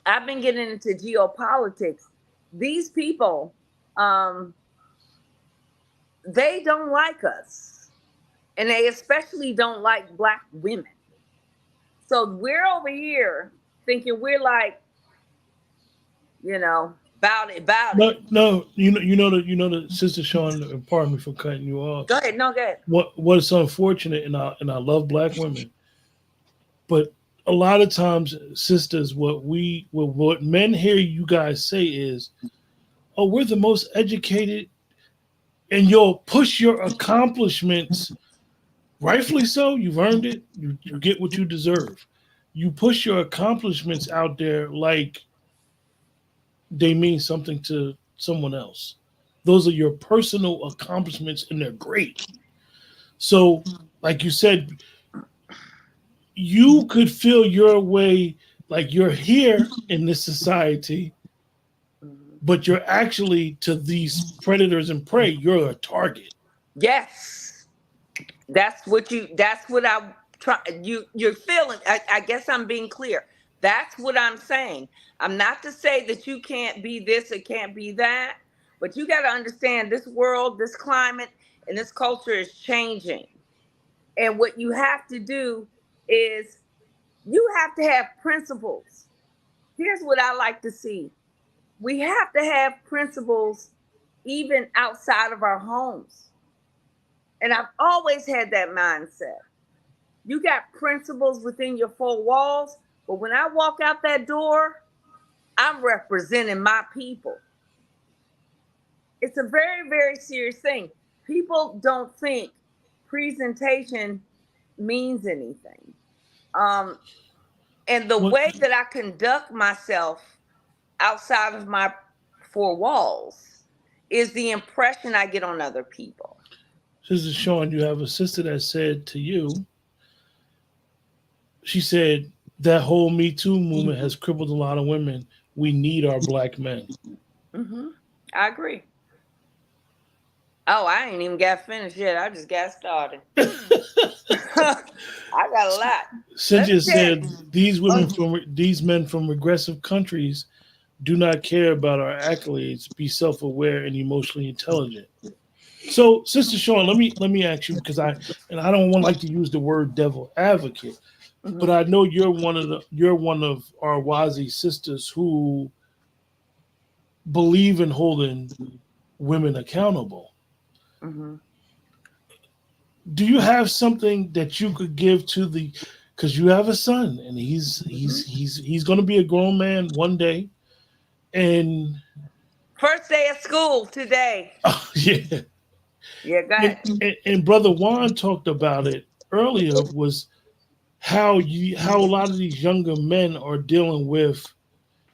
I've been getting into geopolitics. These people, they don't like us. And they especially don't like Black women. So we're over here thinking we're like, about it. No, you know that Sister Sean, and pardon me for cutting you off. Go ahead. No, go ahead. What is unfortunate, and I love Black women, but a lot of times, sisters, what men hear you guys say is, "Oh, we're the most educated," and you'll push your accomplishments. Rightfully so. You've earned it. You get what you deserve. You push your accomplishments out there like they mean something to someone else. Those are your personal accomplishments, and they're great. So, like you said, you could feel your way like you're here in this society, but you're actually, to these predators and prey, you're a target. Yes. That's what I try. You're feeling, I guess I'm being clear. That's what I'm saying. I'm not to say that you can't be this or can't be that, but you got to understand this world, this climate, and this culture is changing. And what you have to do is you have to have principles. Here's what I like to see. We have to have principles even outside of our homes. And I've always had that mindset. You got principles within your four walls, but when I walk out that door, I'm representing my people. It's a very, very serious thing. People don't think presentation means anything. And the What, way that I conduct myself outside of my four walls is the impression I get on other people. Sister Sean, you have a sister that said to you, she said, that whole Me Too movement has crippled a lot of women. We need our black men. Mm-hmm. I agree. Oh, I ain't even got finished yet. I just got started. I got a lot. Let me Cynthia tell said, you. these men from regressive countries do not care about our accolades, be self-aware and emotionally intelligent. So, Sister Sean, let me ask you, because I don't want like to use the word devil advocate, but Mhm, I know you're one of our Wazi sisters who believe in holding women accountable. mhm. Do you have something that you could give to the, because you have a son and he's going to be a grown man one day, and First day of school today. yeah, Yeah, go and, ahead. and brother Juan talked about it earlier, was how a lot of these younger men are dealing with,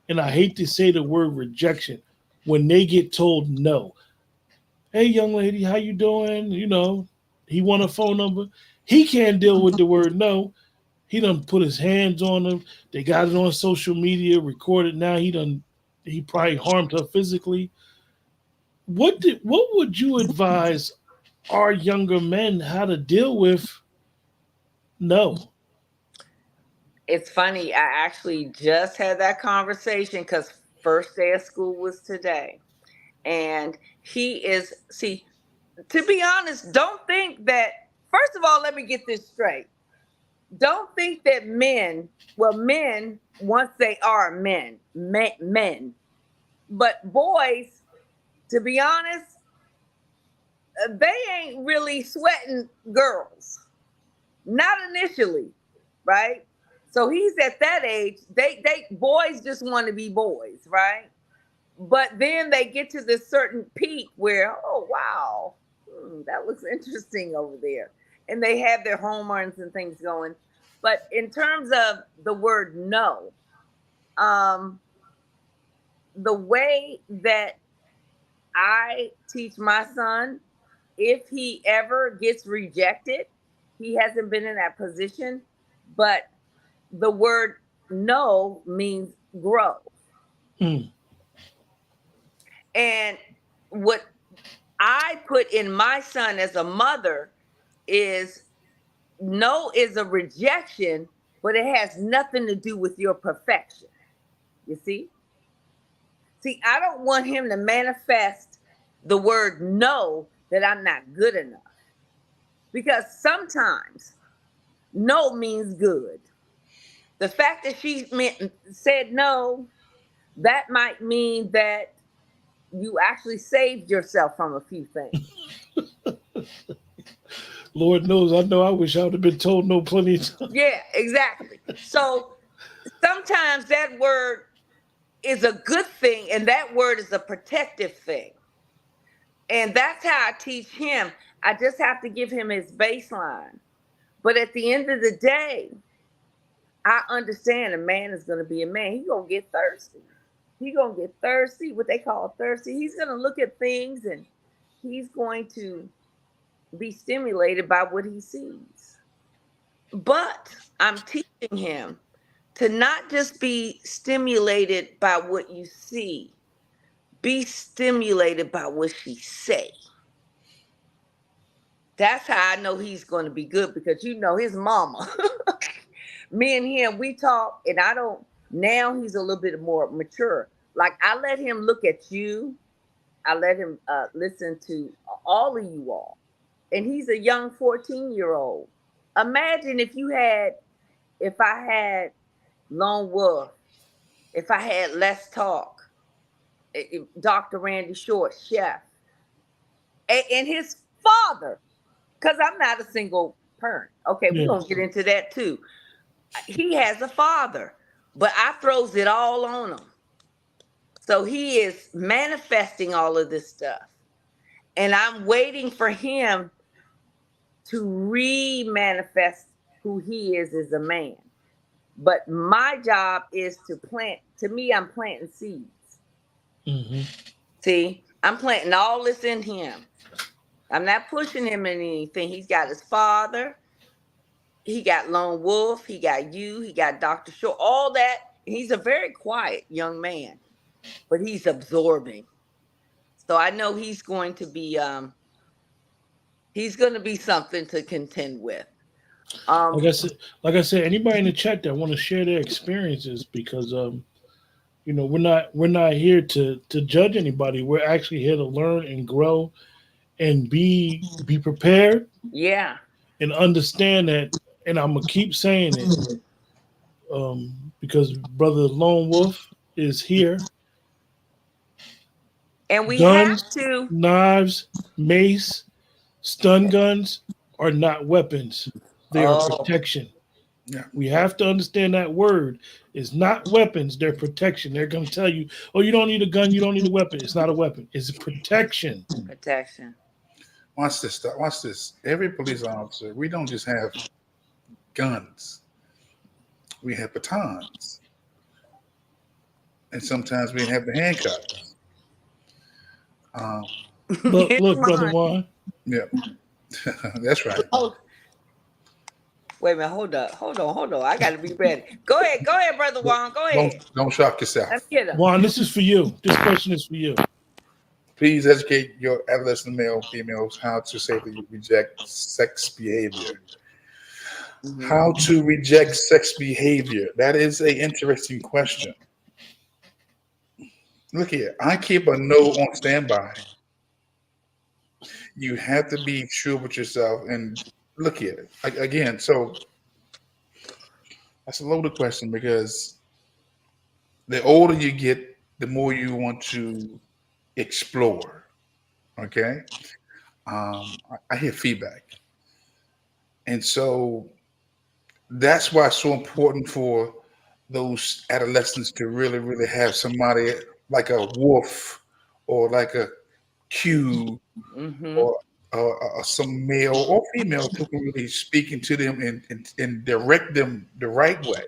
and I hate to say the word rejection, when they get told no. Hey, young lady, how you doing? He want a phone number. He can't deal with the word no. He done put his hands on them. They got it on social media, recorded. Now he probably harmed her physically. What would you advise our younger men how to deal with no? It's funny. I actually just had that conversation because first day of school was today. And he is, see, to be honest, don't think that, first of all, let me get this straight. Don't think that men, once they are men, but boys, to be honest, they ain't really sweating girls. Not initially, right? So he's at that age. They boys just want to be boys, right? But then they get to this certain peak where, oh wow, that looks interesting over there, and they have their hormones and things going. But in terms of the word no, um, the way that I teach my son, if he ever gets rejected, he hasn't been in that position, but the word no means grow. Mm, And what I put in my son as a mother is no is a rejection, but it has nothing to do with your perfection. You see? See, I don't want him to manifest the word no that I'm not good enough. Because sometimes no means good. The fact that said no, that might mean that you actually saved yourself from a few things. Lord knows, I know. I wish I would have been told no plenty of times. Yeah, exactly. So sometimes that word is a good thing, and that word is a protective thing. And that's how I teach him. I just have to give him his baseline. But at the end of the day, I understand a man is going to be a man. He's going to get thirsty. He's going to get thirsty, what they call thirsty. He's going to look at things and he's going to be stimulated by what he sees. But I'm teaching him to not just be stimulated by what you see, be stimulated by what she say. That's how I know he's going to be good, because his mama. Me and him, we talk, and I don't. Now he's a little bit more mature. Like I let him look at you. I let him listen to all of you all. And he's a young 14-year-old. Imagine if I had Lone Wolf, if I had Let's Talk, Dr. Randy Short, Chef, and his father, because I'm not a single parent. Okay, we're Yeah. going to get into that too. He has a father, but I throws it all on him. So he is manifesting all of this stuff. And I'm waiting for him to re-manifest who he is as a man. But my job is to plant. To me, I'm planting seeds. Mm-hmm. See, I'm planting all this in him. I'm not pushing him in anything. He's got his father. He got Lone Wolf. He got you. He got Dr. Short. All that. He's a very quiet young man, but he's absorbing. So I know he's going to be something to contend with. Like I said, anybody in the chat that want to share their experiences, because we're not here to judge anybody. We're actually here to learn and grow and be prepared Yeah. and understand that. And I'm gonna keep saying it because Brother Lone Wolf is here. And we Guns, have to. knives, mace, stun guns are not weapons. They are protection. Yeah. We have to understand that word is not weapons. They're protection. They're going to tell you, oh, you don't need a gun. You don't need a weapon. It's not a weapon. It's protection. Protection. Watch this. Watch this. Every police officer, we don't just have guns. We have batons. And sometimes we have the handcuffs. Look, Brother Juan. Yeah. That's right. Oh, wait a minute. Hold on. I got to be ready. Go ahead, Brother Juan. Go ahead. Don't shock yourself. Let's get him. Juan, this is for you. This question is for you. Please educate your adolescent male, females how to safely reject sex behavior. Mm-hmm. How to reject sex behavior. That is an interesting question. Look here. I keep a note on standby. You have to be sure with yourself and look at it. Again, so that's a loaded question because the older you get, the more you want to explore. Okay? I hear feedback. And so that's why it's so important for those adolescents to really, really have somebody like a Wolf or like a Q or some male or female who can really speak into them and direct them the right way.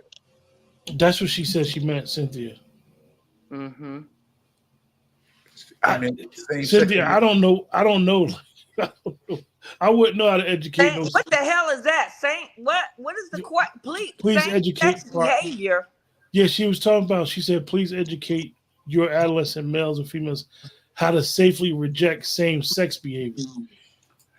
That's what she said she meant, Cynthia. Mm-hmm. I mean, Cynthia, I don't know. I don't know. I wouldn't know how to educate. What the hell is that, Saint? What is the question? Please educate. Sex behavior. Yeah, she was talking about. She said, "Please educate your adolescent males and females how to safely reject same-sex behavior."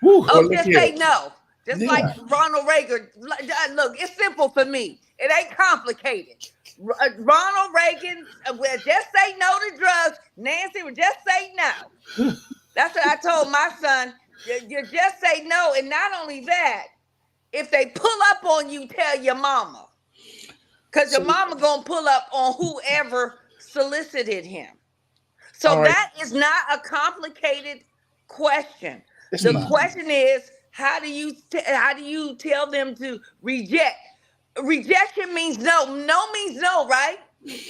Woo. Oh, just say no. Just like Ronald Reagan. Look, it's simple for me. It ain't complicated. Ronald Reagan will just say no to drugs. Nancy would just say no. That's what I told my son. You just say no. And not only that, if they pull up on you, tell your mama. Because your mama going to pull up on whoever solicited him. So that is not a complicated question. The question is, how do you tell them to reject? Rejection means no. No means no, right?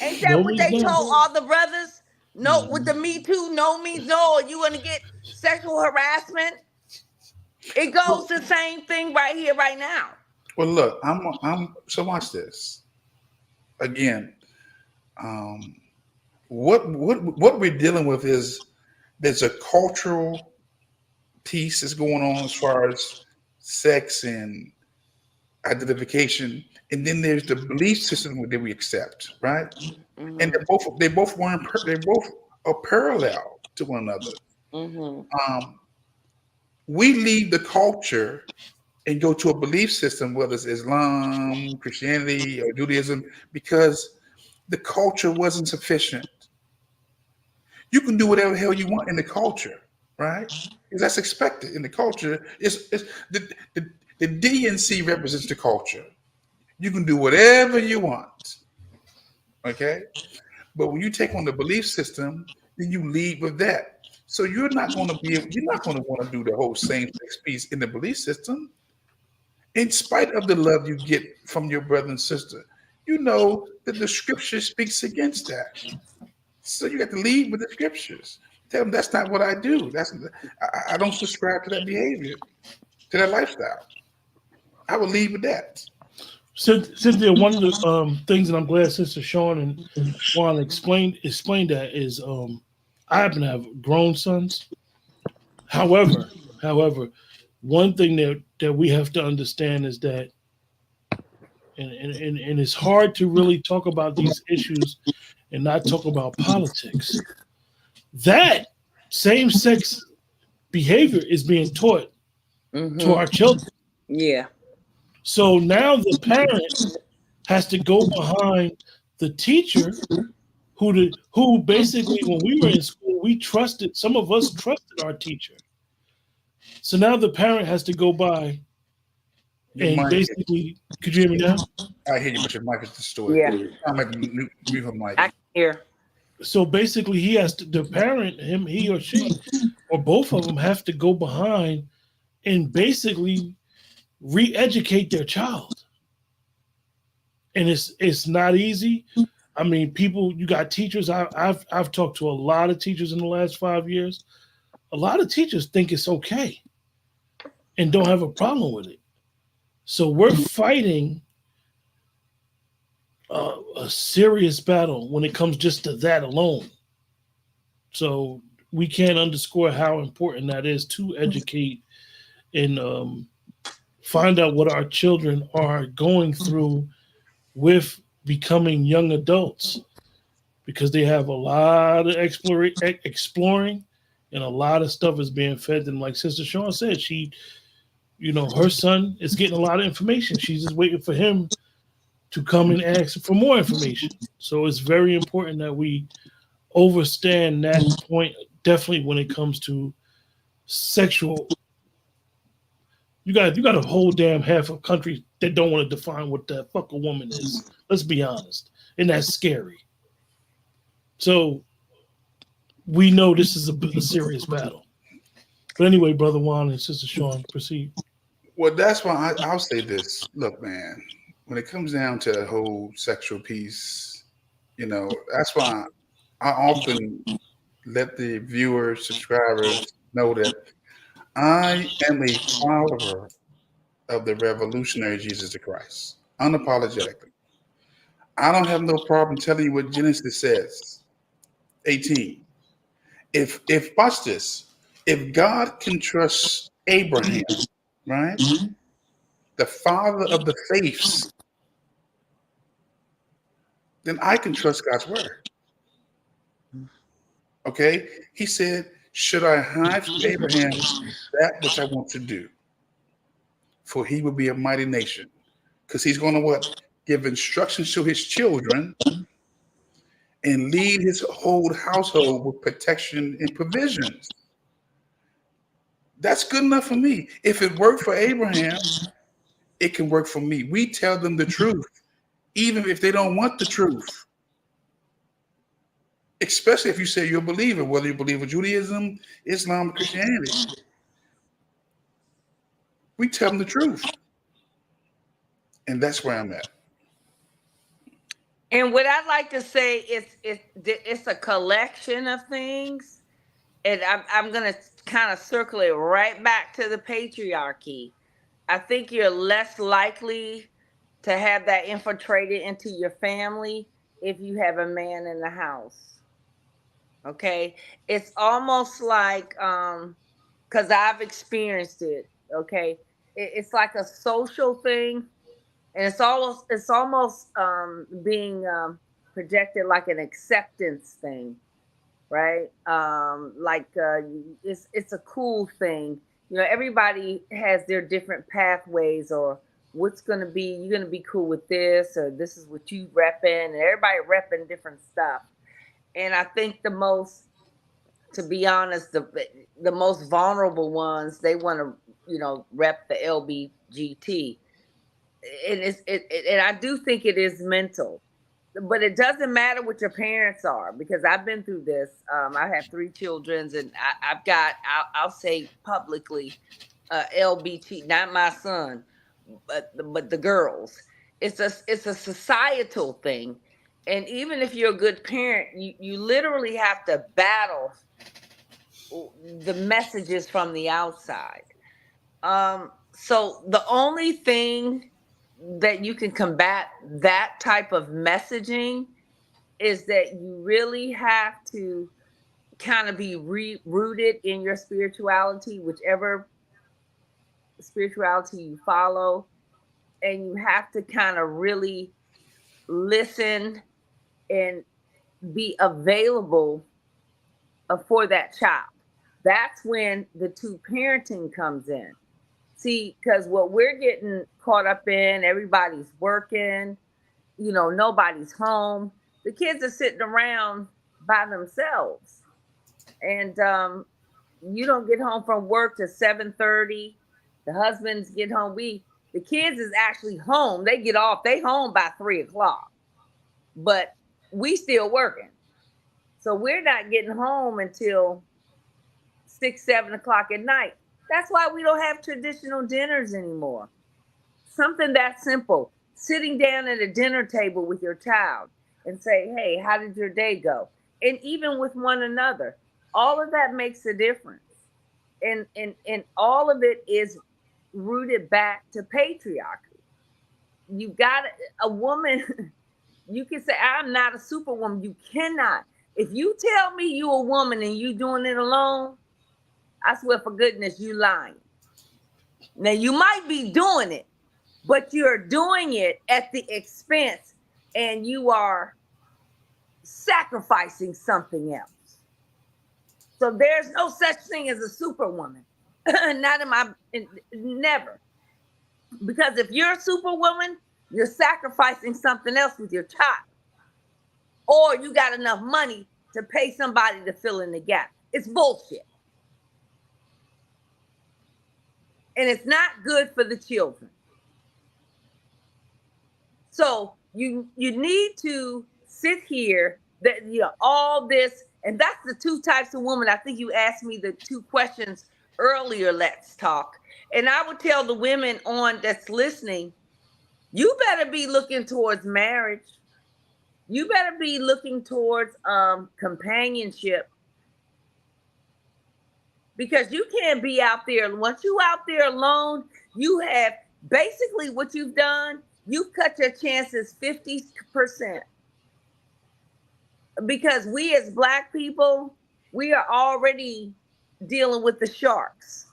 Ain't that what they told all the brothers? No, with the Me Too, no means no, or you gonna get sexual harassment. It goes the same thing right here, right now. Well, look, so watch this. Again, what we're dealing with is there's a cultural piece that's going on as far as sex and identification, and then there's the belief system that we accept, right? Mm-hmm. And they both are parallel to one another. Mm-hmm. We leave the culture and go to a belief system, whether it's Islam, Christianity, or Judaism, because The culture wasn't sufficient. You can do whatever the hell you want in the culture, right? Because that's expected in the culture. It's the DNC represents the culture. You can do whatever you want, okay? But when you take on the belief system, then you lead with that. So you're not going to want to do the whole same-sex piece in the belief system, in spite of the love you get from your brother and sister. You know that the scripture speaks against that. So you got to lead with the scriptures. Tell them that's not what I do. I don't subscribe to that behavior, to that lifestyle. I will lead with that. Cynthia, one of the things that I'm glad Sister Sean and Juan explained that is I happen to have grown sons. However, one thing that we have to understand is that, and it's hard to really talk about these issues and not talk about politics. That same-sex behavior is being taught to our children. Yeah. So now the parent has to go behind the teacher who basically, when we were in school, some of us trusted our teacher. So now the parent has to go by and basically, could you hear me now? I hear you, but your mic is distorted. Yeah. I'm at mute her mic. I can hear. So basically, the parent, he or she, or both of them have to go behind and basically re-educate their child. And it's not easy. I mean, you got teachers. I've talked to a lot of teachers in the last 5 years. A lot of teachers think it's okay and don't have a problem with it. So we're fighting a serious battle when it comes just to that alone. So we can't underscore how important that is to educate and find out what our children are going through with becoming young adults, because they have a lot of exploring and a lot of stuff is being fed them. Like Sister Sean said, her son is getting a lot of information. She's just waiting for him to come and ask for more information. So it's very important that we understand that point, definitely when it comes to sexual. You got a whole damn half of country that don't want to define what the fuck a woman is. Let's be honest. And that's scary. So we know this is a serious battle. But anyway, Brother Juan and Sister Sean, proceed. Well, that's why I'll say this. Look, man, when it comes down to the whole sexual piece, that's why I often let the viewers, subscribers know that I am a follower of the revolutionary Jesus Christ, unapologetically. I don't have no problem telling you what Genesis says. 18. If watch this, if God can trust Abraham, right, the father of the faiths, then I can trust God's word. Okay, he said, should I hide from Abraham that which I want to do? For he will be a mighty nation. Because he's going to what? Give instructions to his children and lead his whole household with protection and provisions. That's good enough for me. If it worked for Abraham, it can work for me. We tell them the truth, even if they don't want the truth. Especially if you say you're a believer, whether you believe in Judaism, Islam, or Christianity. We tell them the truth. And that's where I'm at. And what I'd like to say is it's a collection of things. And I'm going to kind of circle it right back to the patriarchy. I think you're less likely to have that infiltrated into your family if you have a man in the house. Okay, it's almost like because I've experienced it. Okay, it's like a social thing, and it's almost being projected like an acceptance thing, right? It's a cool thing. Everybody has their different pathways or what's going to be, you're going to be cool with this, or this is what you repping, and everybody repping different stuff. And I think to be honest, the most vulnerable ones, they want to, rep the LBGT. And I do think it is mental, but it doesn't matter what your parents are, because I've been through this. I have 3 children, and I've got, I'll say publicly, LBT, not my son, but the girls. It's a societal thing, and even if you're a good parent, you literally have to battle the messages from the outside. So the only thing that you can combat that type of messaging is that you really have to kind of be rooted in your spirituality, whichever spirituality you follow, and you have to kind of really listen and be available for that child. That's when the 2 parenting comes in. See, because what we're getting caught up in, everybody's working, nobody's home. The kids are sitting around by themselves. And you don't get home from work till 7:30. The husbands get home. The kids is actually home. They get off. They home by 3:00. But we still working. So we're not getting home until 6, 7 o'clock at night. That's why we don't have traditional dinners anymore. Something that simple, sitting down at a dinner table with your child and say, hey, how did your day go? And even with one another, all of that makes a difference. And all of it is rooted back to patriarchy. You got a woman, you can say, I'm not a superwoman. You cannot. If you tell me you a woman and you doing it alone, I swear for goodness, you lying. Now you might be doing it, but you're doing it at the expense, and you are sacrificing something else. So there's no such thing as a superwoman. Never. Because if you're a superwoman, you're sacrificing something else with your child. Or you got enough money to pay somebody to fill in the gap. It's bullshit. And it's not good for the children. So you need to sit here, that all this, and that's the 2 types of women. I think you asked me the 2 questions earlier. Let's talk. And I would tell the women that's listening, you better be looking towards marriage. You better be looking towards companionship. Because you can't be out there. Once you out there alone, you have basically what you've done. You've cut your chances 50%. Because we as Black people, we are already dealing with the sharks.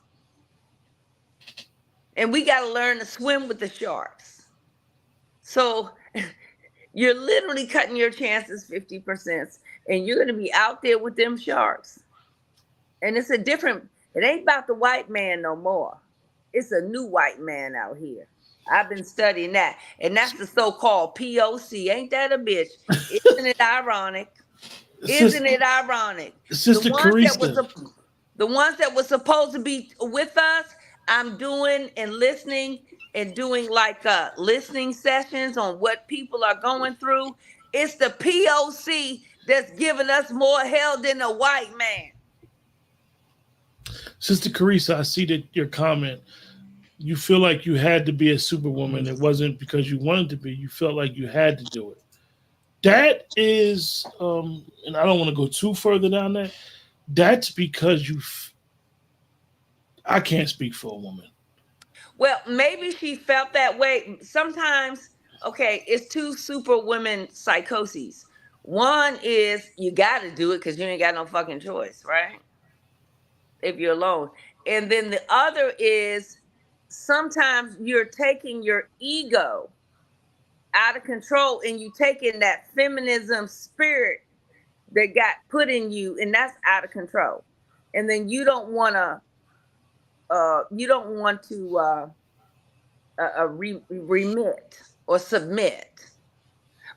And we got to learn to swim with the sharks. So you're literally cutting your chances 50%. And you're going to be out there with them sharks. And it ain't about the white man no more. It's a new white man out here. I've been studying that. And that's the so-called POC. Ain't that a bitch? Isn't it ironic? Isn't it ironic? Sister Carissa. The ones that were supposed to be with us, I'm doing and listening and doing like listening sessions on what people are going through. It's the POC that's giving us more hell than a white man. Sister Carissa, I see that your comment. You feel like you had to be a superwoman. It wasn't because you wanted to be. You felt like you had to do it. That is, and I don't want to go too further down that. That's because I can't speak for a woman. Well, maybe she felt that way. Sometimes, okay, it's 2 superwoman psychoses. One is you got to do it because you ain't got no fucking choice, right? If you're alone. And then the other is sometimes you're taking your ego out of control, and you taking that feminism spirit that got put in you, and that's out of control. And then you don't want to remit or submit.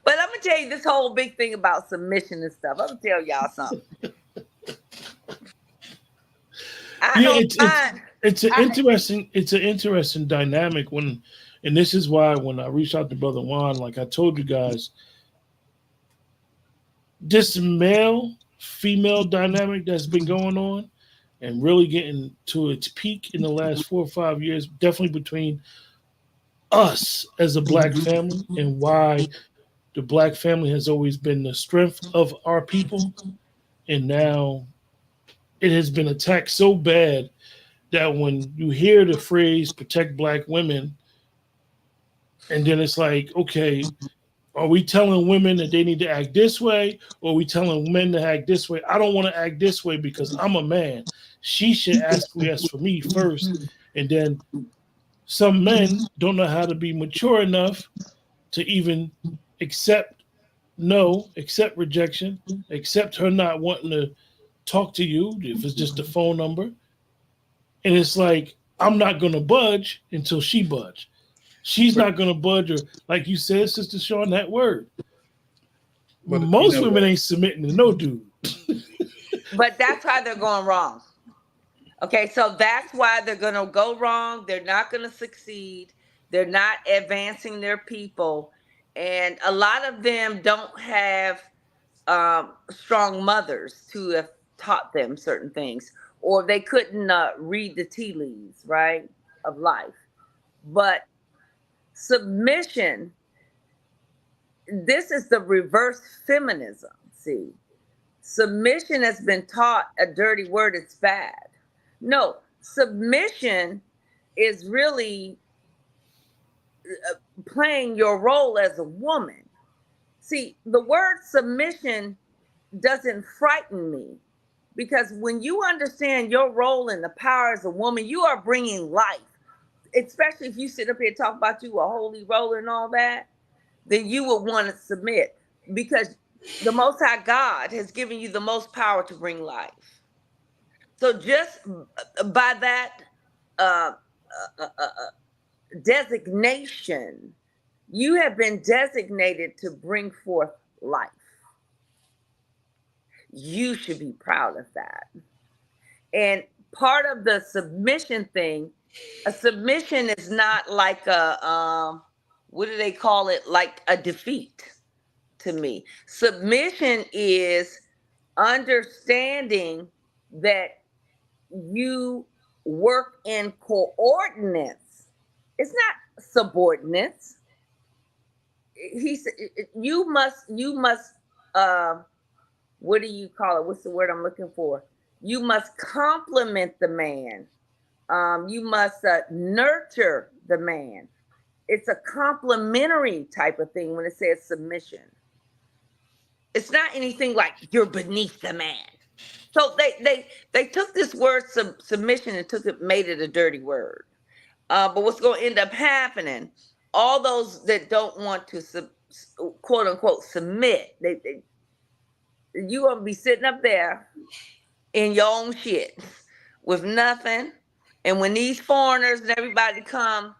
But I'm gonna tell you this whole big thing about submission and stuff. I'm gonna tell y'all something. I Yeah, don't mind. it's an interesting dynamic and this is why when I reached out to Brother Juan, like I told you guys, this male female dynamic that's been going on and really getting to its peak in the last 4 or 5 years, definitely between us as a black family and why the black family has always been the strength of our people. And now it has been attacked so bad that when you hear the phrase protect black women, and then it's like, okay, are we telling women that they need to act this way, or are we telling men to act this way? I don't want to act this way because I'm a man. She should acquiesce for me first. And then some men don't know how to be mature enough to even accept no, accept rejection, accept her not wanting to talk to you if it's just a phone number. And it's like, I'm not going to budge until she budge. She's not going to budge, or like you said, Sister Sean, that word. But most women ain't submitting to no dude. But that's why they're going wrong. Okay, so that's why they're going to go wrong. They're not going to succeed. They're not advancing their people. And a lot of them don't have strong mothers to have taught them certain things, or they couldn't read the tea leaves, right, of life. But submission, this is the reverse feminism. See, submission has been taught a dirty word, it's bad. No, submission is really playing your role as a woman. See, the word submission doesn't frighten me, because when you understand your role and the power as a woman, you are bringing life. Especially if you sit up here and talk about you a holy roller and all that, then you would want to submit, because the Most High God has given you the most power to bring life. So just by that designation, you have been designated to bring forth life. You should be proud of that. And part of the submission thing, a submission is not like a, what do they call it? Like a defeat to me. Submission is understanding that you work in coordinates. It's not subordinates. He said, you must, what do you call it? What's the word I'm looking for? You must compliment the man. You must nurture the man. It's a complimentary type of thing when it says submission. It's not anything like you're beneath the man. So they took this word submission and made it a dirty word. But what's going to end up happening? All those that don't want to quote unquote submit, you gonna be sitting up there in your own shit with nothing. And when these foreigners and everybody come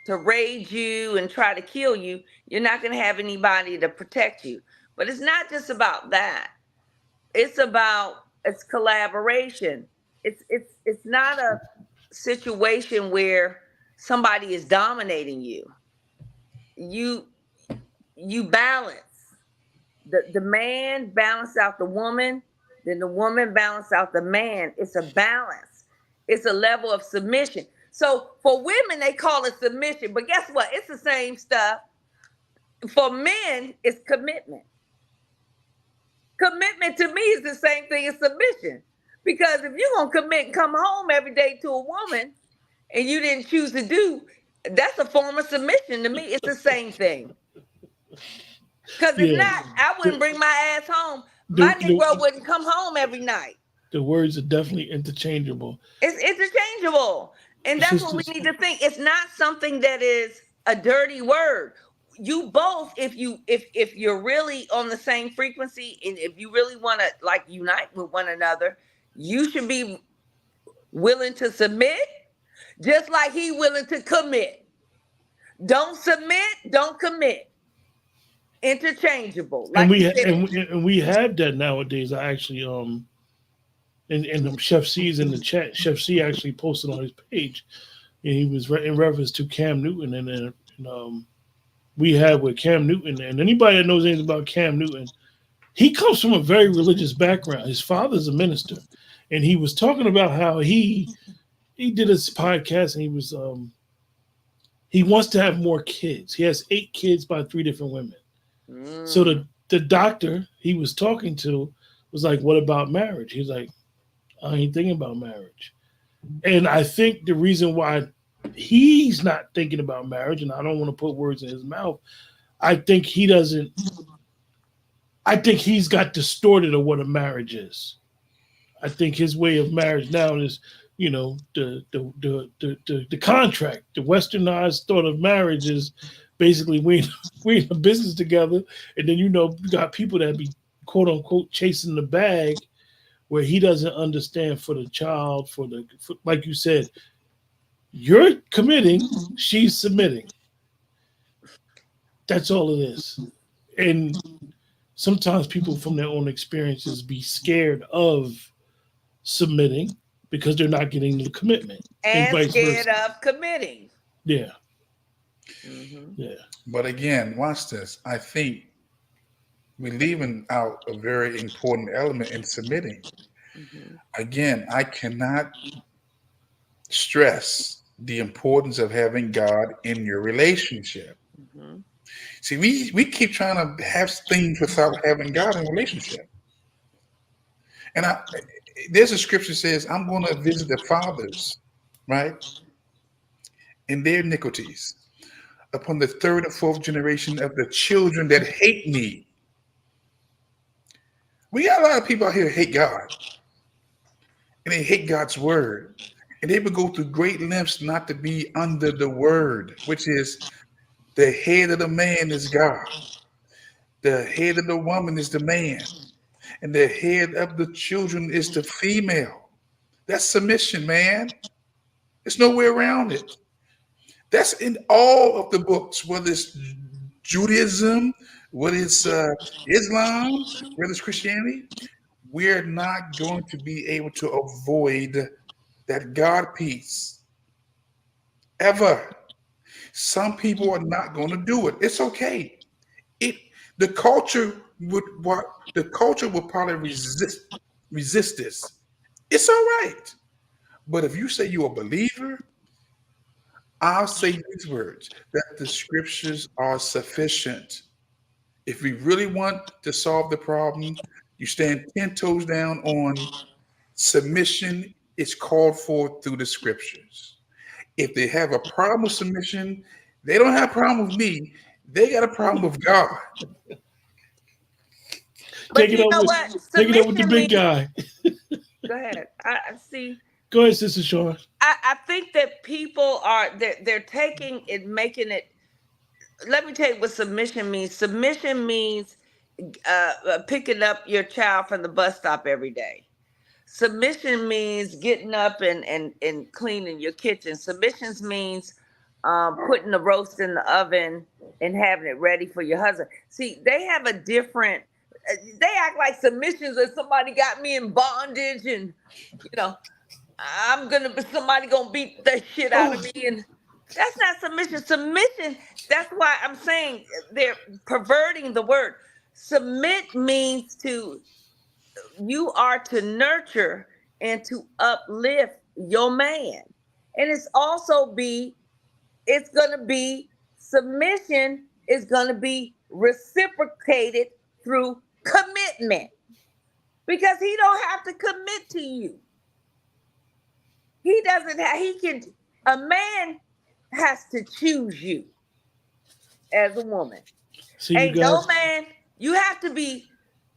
to raid you and try to kill you, you're not gonna have anybody to protect you. But it's not just about that. It's collaboration. It's not a situation where somebody is dominating you. You balance. The man balance out the woman, then the woman balance out the man. It's a balance. It's a level of submission. So for women, they call it submission, but guess what? It's the same stuff. For men, it's commitment. Commitment to me is the same thing as submission. Because if you're going to commit and come home every day to a woman and you didn't choose to do, that's a form of submission to me. It's the same thing. Because if not, I wouldn't bring my ass home. My Negro wouldn't come home every night. The words are definitely interchangeable. It's interchangeable. And that's what we need to think. It's not something that is a dirty word. You both, if you're really on the same frequency, and if you really want to like unite with one another, you should be willing to submit, just like he willing to commit. Don't submit, don't commit. Interchangeable. And Like you said. and we have that nowadays. I actually and Chef C's in the chat. Chef C actually posted on his page, and he was in reference to Cam Newton, and we have with Cam Newton, and anybody that knows anything about Cam Newton, he comes from a very religious background. His father's a minister, and he was talking about how he did his podcast, and he wants to have more kids. He has 8 kids by 3 different women. So the doctor he was talking to was like, "What about marriage?" He's like, "I ain't thinking about marriage." And I think the reason why he's not thinking about marriage, and I don't want to put words in his mouth, I think he doesn't. I think he's got distorted of what a marriage is. I think his way of marriage now is, the contract. The westernized thought of marriage is basically we in a business together, and then you got people that be quote unquote chasing the bag, where he doesn't understand for the child, for like you said, you're committing, she's submitting. That's all it is. And sometimes people from their own experiences be scared of submitting because they're not getting the commitment. And vice scared versa. of committing. Yeah. Mm-hmm. Yeah. But again, watch this. I think we're leaving out a very important element in submitting. Mm-hmm. Again, I cannot stress the importance of having God in your relationship. Mm-hmm. See, we keep trying to have things without having God in a relationship. And there's a scripture that says, I'm going to visit the fathers, right, in their iniquities upon the 3rd and 4th generation of the children that hate me. We got a lot of people out here that hate God, and they hate God's word, and they would go through great lengths not to be under the word, which is the head of the man is God, the head of the woman is the man, and the head of the children is the female. That's submission, man. There's no way around it. That's in all of the books, whether it's Judaism, whether it's Islam, whether it's Christianity. We're not going to be able to avoid that God piece ever. Some people are not going to do it. It's okay. The culture would probably resist this. It's all right. But if you say you're a believer, I'll say these words, that the scriptures are sufficient. If we really want to solve the problem, you stand 10 toes down on submission is called for through the scriptures. If they have a problem with submission, they don't have a problem with me. They got a problem with God. But you know what? Take it up with the big guy. Go ahead. I see. Go ahead, Sister Shawn. I think that people they're taking it, making it. Let me tell you what submission means. Submission means picking up your child from the bus stop every day. Submission means getting up and cleaning your kitchen. Submissions means putting the roast in the oven and having it ready for your husband. See, they have a different. They act like submissions is somebody got me in bondage, and somebody gonna beat the shit out of me, and that's not submission. Submission. That's why I'm saying they're perverting the word. Submit means you are to nurture and to uplift your man, and it's gonna be submission is gonna be reciprocated through commitment, because he don't have to commit to you. He doesn't have, a man has to choose you as a woman. See, ain't no man, you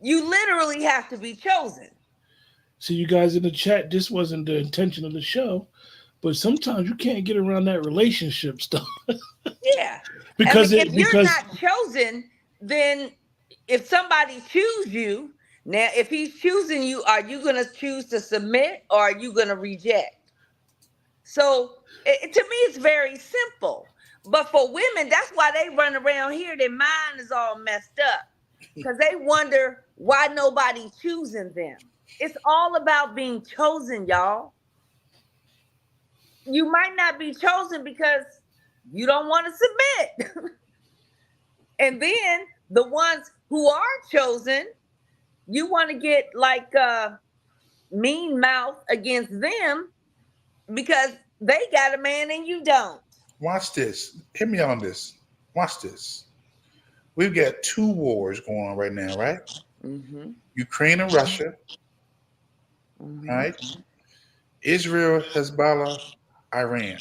literally have to be chosen. See, you guys in the chat, this wasn't the intention of the show, but sometimes you can't get around that relationship stuff. Yeah. because if you're not chosen, then if somebody choose you, now if he's choosing you, are you going to choose to submit or are you going to reject? So to me, it's very simple. But for women, that's why they run around here. Their mind is all messed up because they wonder why nobody choosing them. It's all about being chosen, y'all. You might not be chosen because you don't want to submit. And then the ones who are chosen, you want to get like mean mouth against them because they got a man and you don't. Watch this. Hear me on this. Watch this. We've got 2 wars going on right now, right? Mm-hmm. Ukraine and Russia, Mm-hmm. right? Israel, Hezbollah, Iran.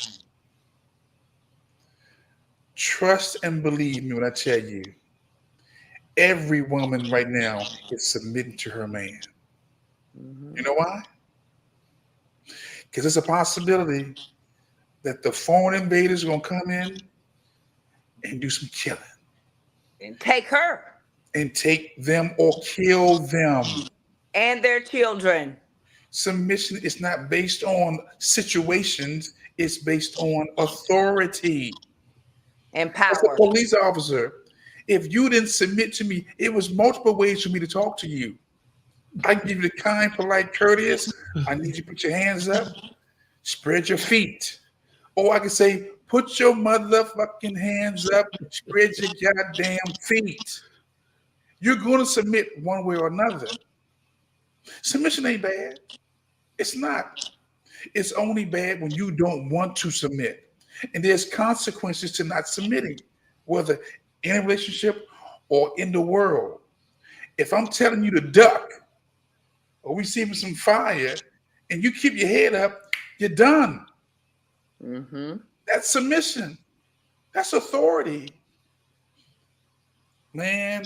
Trust and believe me when I tell you, every woman right now is submitting to her man. Mm-hmm. You know why? Because it's a possibility that the foreign invaders are going to come in and do some killing. And take her. And take them or kill them. And their children. Submission is not based on situations, it's based on authority. And As a power. police officer, if you didn't submit to me, it was multiple ways for me to talk to you. I can give you the kind, polite, courteous. I need you to put your hands up, spread your feet. Or I can say, put your motherfucking hands up, spread your goddamn feet. You're going to submit one way or another. Submission ain't bad. It's not. It's only bad when you don't want to submit. And there's consequences to not submitting, whether in a relationship or in the world. If I'm telling you to duck or receiving some fire and you keep your head up, you're done. Mm-hmm. That's submission. That's authority. Man,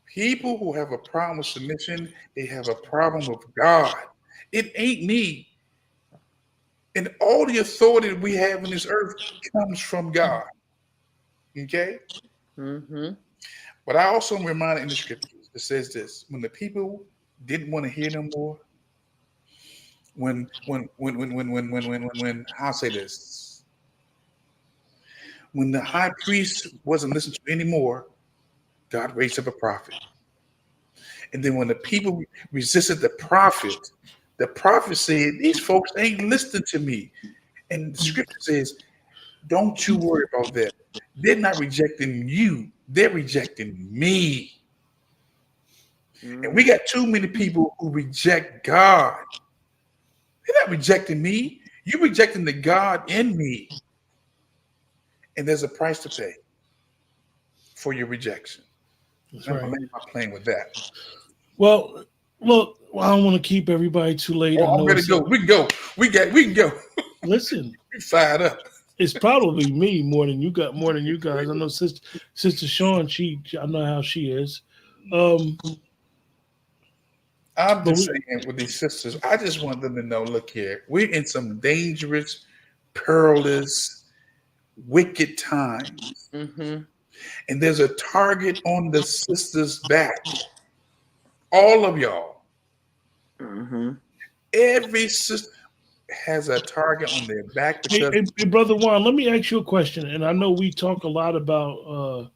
people who have a problem with submission, they have a problem with God. It ain't me. And all the authority that we have in this earth comes from God. Okay? Mm-hmm. But I also am reminded in the scriptures, it says this: when the people didn't want to hear no more, I'll say this, when the high priest wasn't listened to anymore, God raised up a prophet. And then when the people resisted the prophet said, these folks ain't listening to me. And the scripture says, don't you worry about that. They're not rejecting you. They're rejecting me. And we got too many people who reject God. They're not rejecting me. You're rejecting the God in me. And there's a price to pay for your rejection. That's I'm right. not playing with that. Well, look, I don't want to keep everybody too late. Oh, I'm ready to go. We can go. We can go. Listen, We fired up. it's probably me more than you guys. I know Sister Sean, I know how she is. I'm just saying with these sisters, I just want them to know, look here, we're in some dangerous, perilous, wicked times. Mm-hmm. And there's a target on the sisters' back. All of y'all. Mm-hmm. Every sister has a target on their back. Because hey, Brother Juan, let me ask you a question. And I know we talk a lot about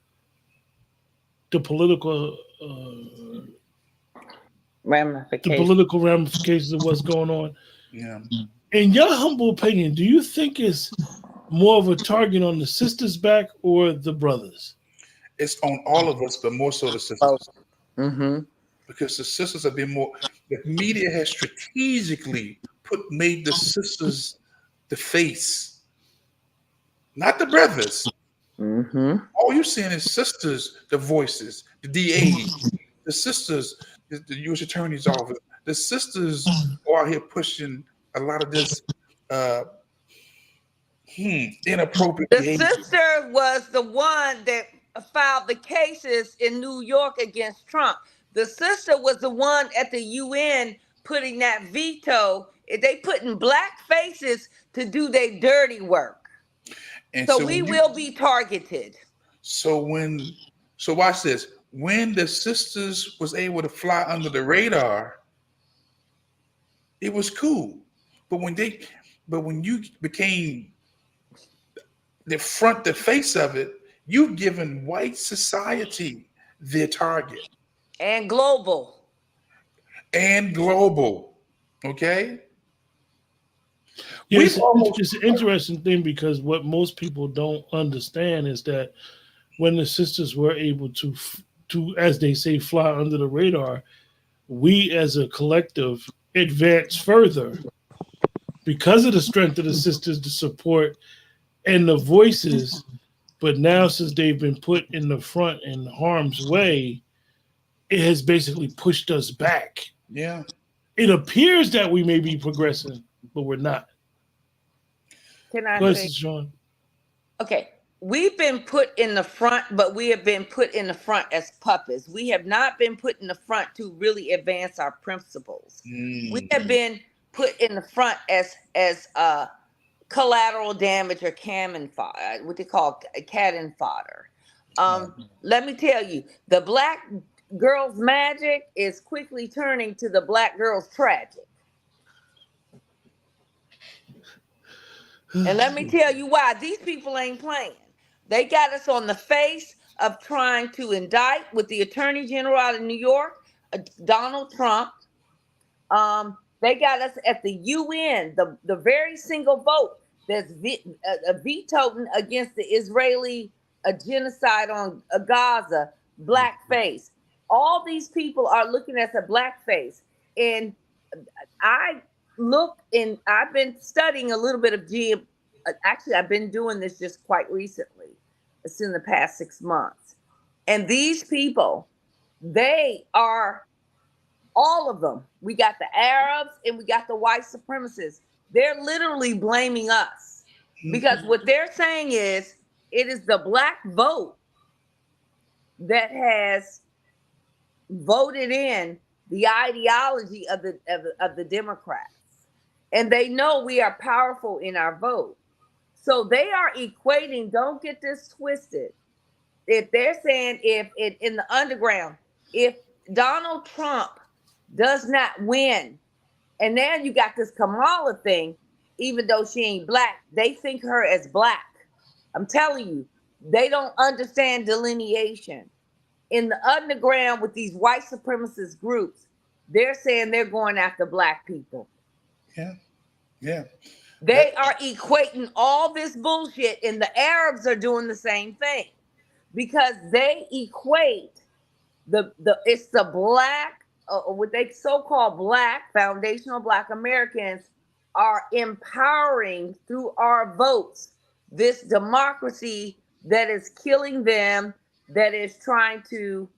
the political ramifications of what's going on. Yeah. In your humble opinion, do you think it's more of a target on the sisters' back or the brothers? It's on all of us, but more so the sisters. Mm-hmm. Because the sisters have been more, the media has strategically made the sisters the face, not the brothers. Mm-hmm. All you're seeing is sisters, the voices, the DAs, the sisters, the U.S. Attorney's Office. The sisters are out here pushing a lot of this inappropriate The behavior. sister was the one that filed the cases in New York against Trump. The sister was the one at the UN putting that veto. They putting black faces to do their dirty work. And so we will be targeted. So watch this. When the sisters was able to fly under the radar, it was cool. But when you became the face of it, you've given white society their target And global. and global. Okay, we've Yes, almost it's an interesting thing because what most people don't understand is that when the sisters were able to, as they say, fly under the radar, we as a collective advance further because of the strength of the sisters, the support, and the voices. But now, since they've been put in the front in harm's way, it has basically pushed us back. yeah. It appears that we may be progressing, but we're not. Can I Go ahead, say? Sister Sean. Okay. We've been put in the front, but we have been put in the front as puppets. We have not been put in the front to really advance our principles. We have been put in the front as collateral damage or cannon fodder, what they call cannon fodder. Let me tell you, the black girl's magic is quickly turning to the black girl's tragic. And let me tell you why. These people ain't playing. They got us on the face of trying to indict with the Attorney General out of New York, Donald Trump. They got us at the UN, the very single vote that's vetoed against the Israeli genocide on Gaza, blackface. All these people are looking at the blackface. And I've been studying a little bit of actually, I've been doing this just quite recently. It's in the past 6 months. And these people, they are all of them. We got the Arabs and we got the white supremacists. They're literally blaming us because what they're saying is it is the black vote that has voted in the ideology of the Democrats. And they know we are powerful in our vote. So they are equating, don't get this twisted. If they're saying if in the underground, if Donald Trump does not win, and now you got this Kamala thing, even though she ain't black, they think her as black. I'm telling you, they don't understand delineation. In the underground with these white supremacist groups, they're saying they're going after black people. Yeah. Yeah. They are equating all this bullshit, and the Arabs are doing the same thing because they equate it's the black, what they so-called black, foundational black Americans are empowering through our votes this democracy that is killing them, that is trying to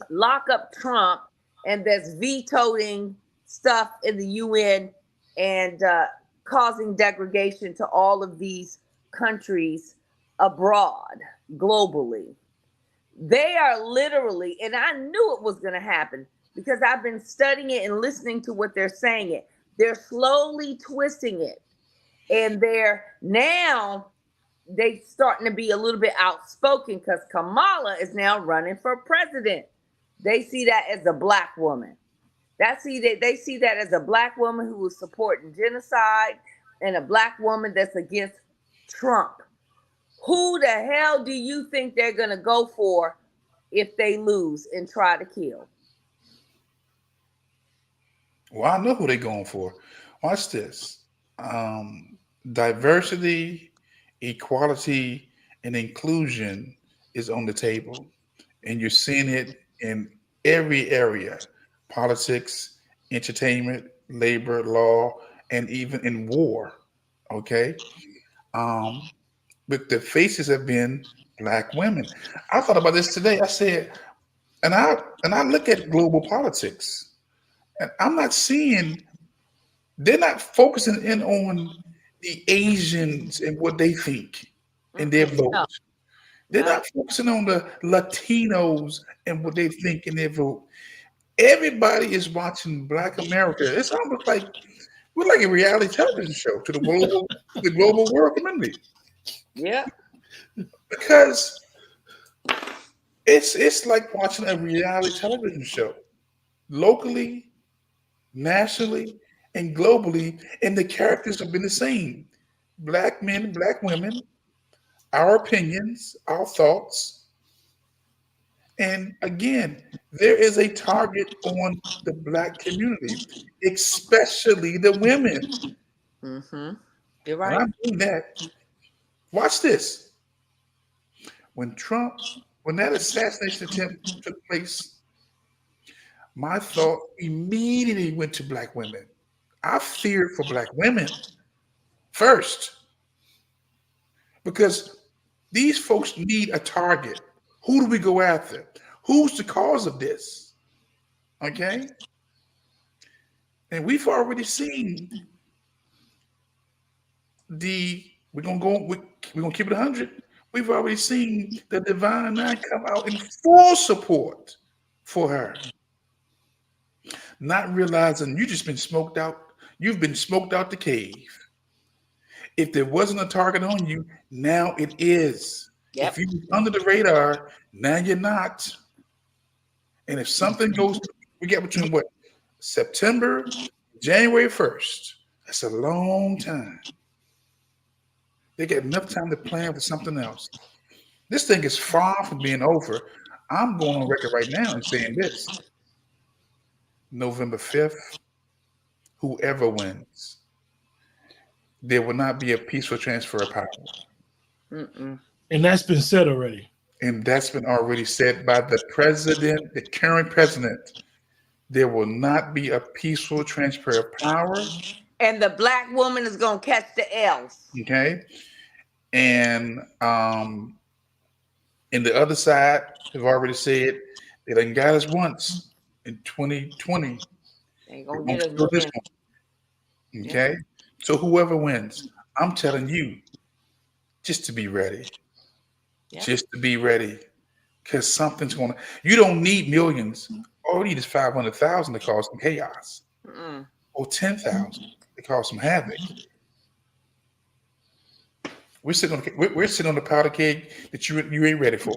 lock up Trump, and that's vetoing stuff in the UN and causing degradation to all of these countries abroad, globally. They are literally, and I knew it was going to happen because I've been studying it and listening to what they're saying it. They're slowly twisting it. And they starting to be a little bit outspoken because Kamala is now running for president. They see that as a black woman. They see that as a black woman who is supporting genocide and a black woman that's against Trump. Who the hell do you think they're going to go for if they lose and try to kill? Well, I know who they're going for. Watch this. Diversity, equality, and inclusion is on the table. And you're seeing it in every area: politics, entertainment, labor, law, and even in war. Okay. But the faces have been black women. I thought about this today. I said, and I look at global politics, and I'm not seeing, they're not focusing in on the Asians and what they think in their vote. No, They're no. not focusing on the Latinos and what they think in their vote. Everybody is watching Black America. It's almost like we're like a reality television show to the global world community, Yeah. because it's like watching a reality television show, locally, nationally, and globally, and the characters have been the same: black men, black women, our opinions, our thoughts. And again, there is a target on the Black community, especially the women. Mm-hmm. You're And right. I mean that. Watch this. When that assassination attempt took place, my thought immediately went to Black women. I feared for Black women first because these folks need a target. Who do we go after? Who's the cause of this? Okay. And we've already seen we're gonna keep it 100. We've already seen the Divine Nine come out in full support for her, not realizing you just been smoked out. You've been smoked out the cave. If there wasn't a target on you, now it is. If Yep. you was under the radar, now you're not. And if something goes, we get between what September, January 1st. That's a long time. They get enough time to plan for something else. This thing is far from being over. I'm going on record right now and saying this. November 5th, whoever wins, there will not be a peaceful transfer of power. Mm-mm. And that's been said already. And that's been already said by the president, the current president. There will not be a peaceful transfer of power. And the Black woman is gonna catch the L's. Okay. And in the other side have already said they done got us once in 2020. Ain't They gonna won't get kill us this again. one. Okay. So whoever wins, I'm telling you, just to be ready. Yep. Just to be ready. Because something's going to, you don't need millions. All you need is 500,000 to cause some chaos. Mm-mm. Or 10,000 to cause some havoc. We're sitting on the powder keg that you ain't ready for.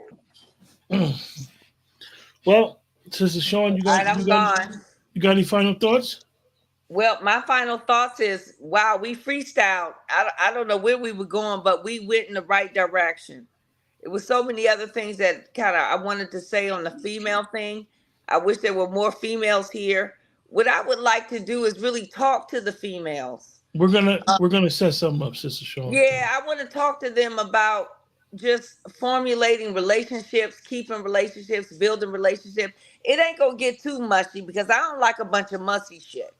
Well, Sister Sean, All right, I'm gone. you got any final thoughts? Well, my final thoughts is, wow, we freestyled. I don't know where we were going, but we went in the right direction. It was so many other things that kind of I wanted to say on the female thing. I wish there were more females here. What I would like to do is really talk to the females. We're gonna set something up, Sister Sean. Yeah, I want to talk to them about just formulating relationships, keeping relationships, building relationships. It ain't gonna get too mushy because I don't like a bunch of mushy shit.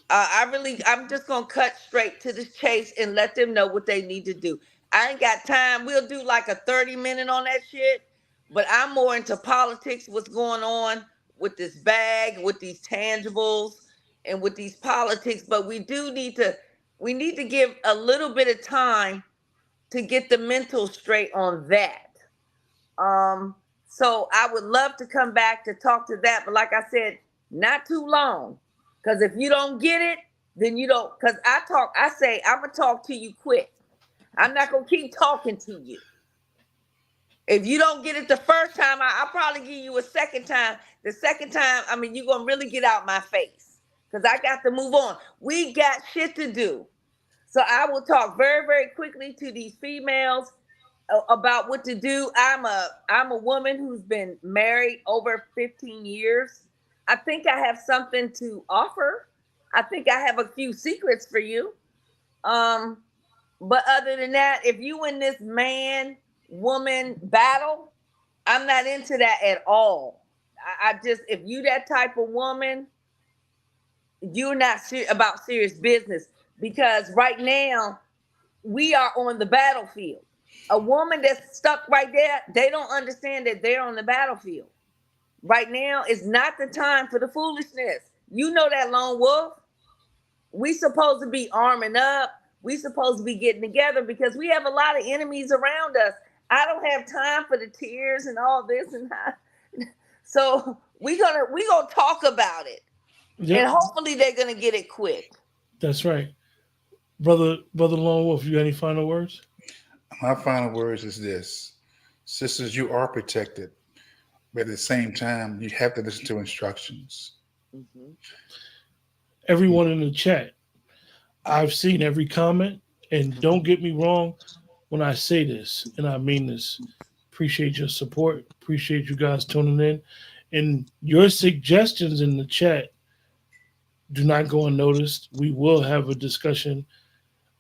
I'm just gonna cut straight to the chase and let them know what they need to do. I ain't got time. We'll do like a 30-minute on that shit, but I'm more into politics, what's going on with this bag, with these tangibles, and with these politics. But we need to give a little bit of time to get the mental straight on that. So I would love to come back to talk to that, but like I said, not too long. Because if you don't get it, then you don't. Because I say, I'm going to talk to you quick. I'm not going to keep talking to you. If you don't get it the first time, I'll probably give you a second time. The second time, I mean, you're going to really get out my face. Because I got to move on. We got shit to do. So I will talk very, very quickly to these females about what to do. I'm a woman who's been married over 15 years. I think I have something to offer. I think I have a few secrets for you. But other than that, if you in this man woman battle, I'm not into that at all. I just, if you that type of woman, you're not about serious business, because right now we are on the battlefield. A woman that's stuck right there, they don't understand that they're on the battlefield. Right now is not the time for the foolishness. You know that, lone wolf. We supposed to be arming up. We supposed to be getting together because we have a lot of enemies around us. I don't have time for the tears and all this and that. So we gonna talk about it, Yep, and hopefully they're gonna get it quick. that's right. Brother Lone Wolf, you got any final words? My final words is this. Sisters, you are protected. But at the same time, you have to listen to instructions. Mm-hmm. Everyone in the chat, I've seen every comment, and don't get me wrong, when I say this, and I mean this. Appreciate your support. Appreciate you guys tuning in. And your suggestions in the chat do not go unnoticed. We will have a discussion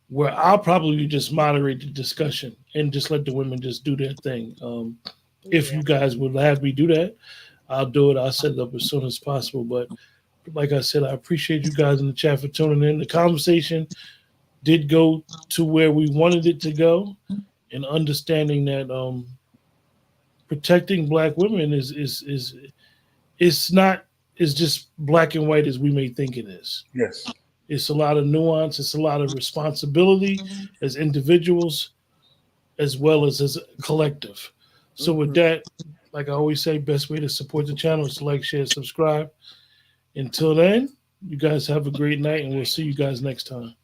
where I'll probably just moderate the discussion and just let the women just do their thing. If you guys would have me do that, I'll do it. I'll set it up as soon as possible. But like I said, I appreciate you guys in the chat for tuning in. The conversation did go to where we wanted it to go, and understanding that protecting Black women is not as just black and white as we may think it is. Yes. It's a lot of nuance. It's a lot of responsibility as individuals, as well as a collective. So with that, like I always say, best way to support the channel is to like, share, subscribe. Until then, you guys have a great night, and we'll see you guys next time.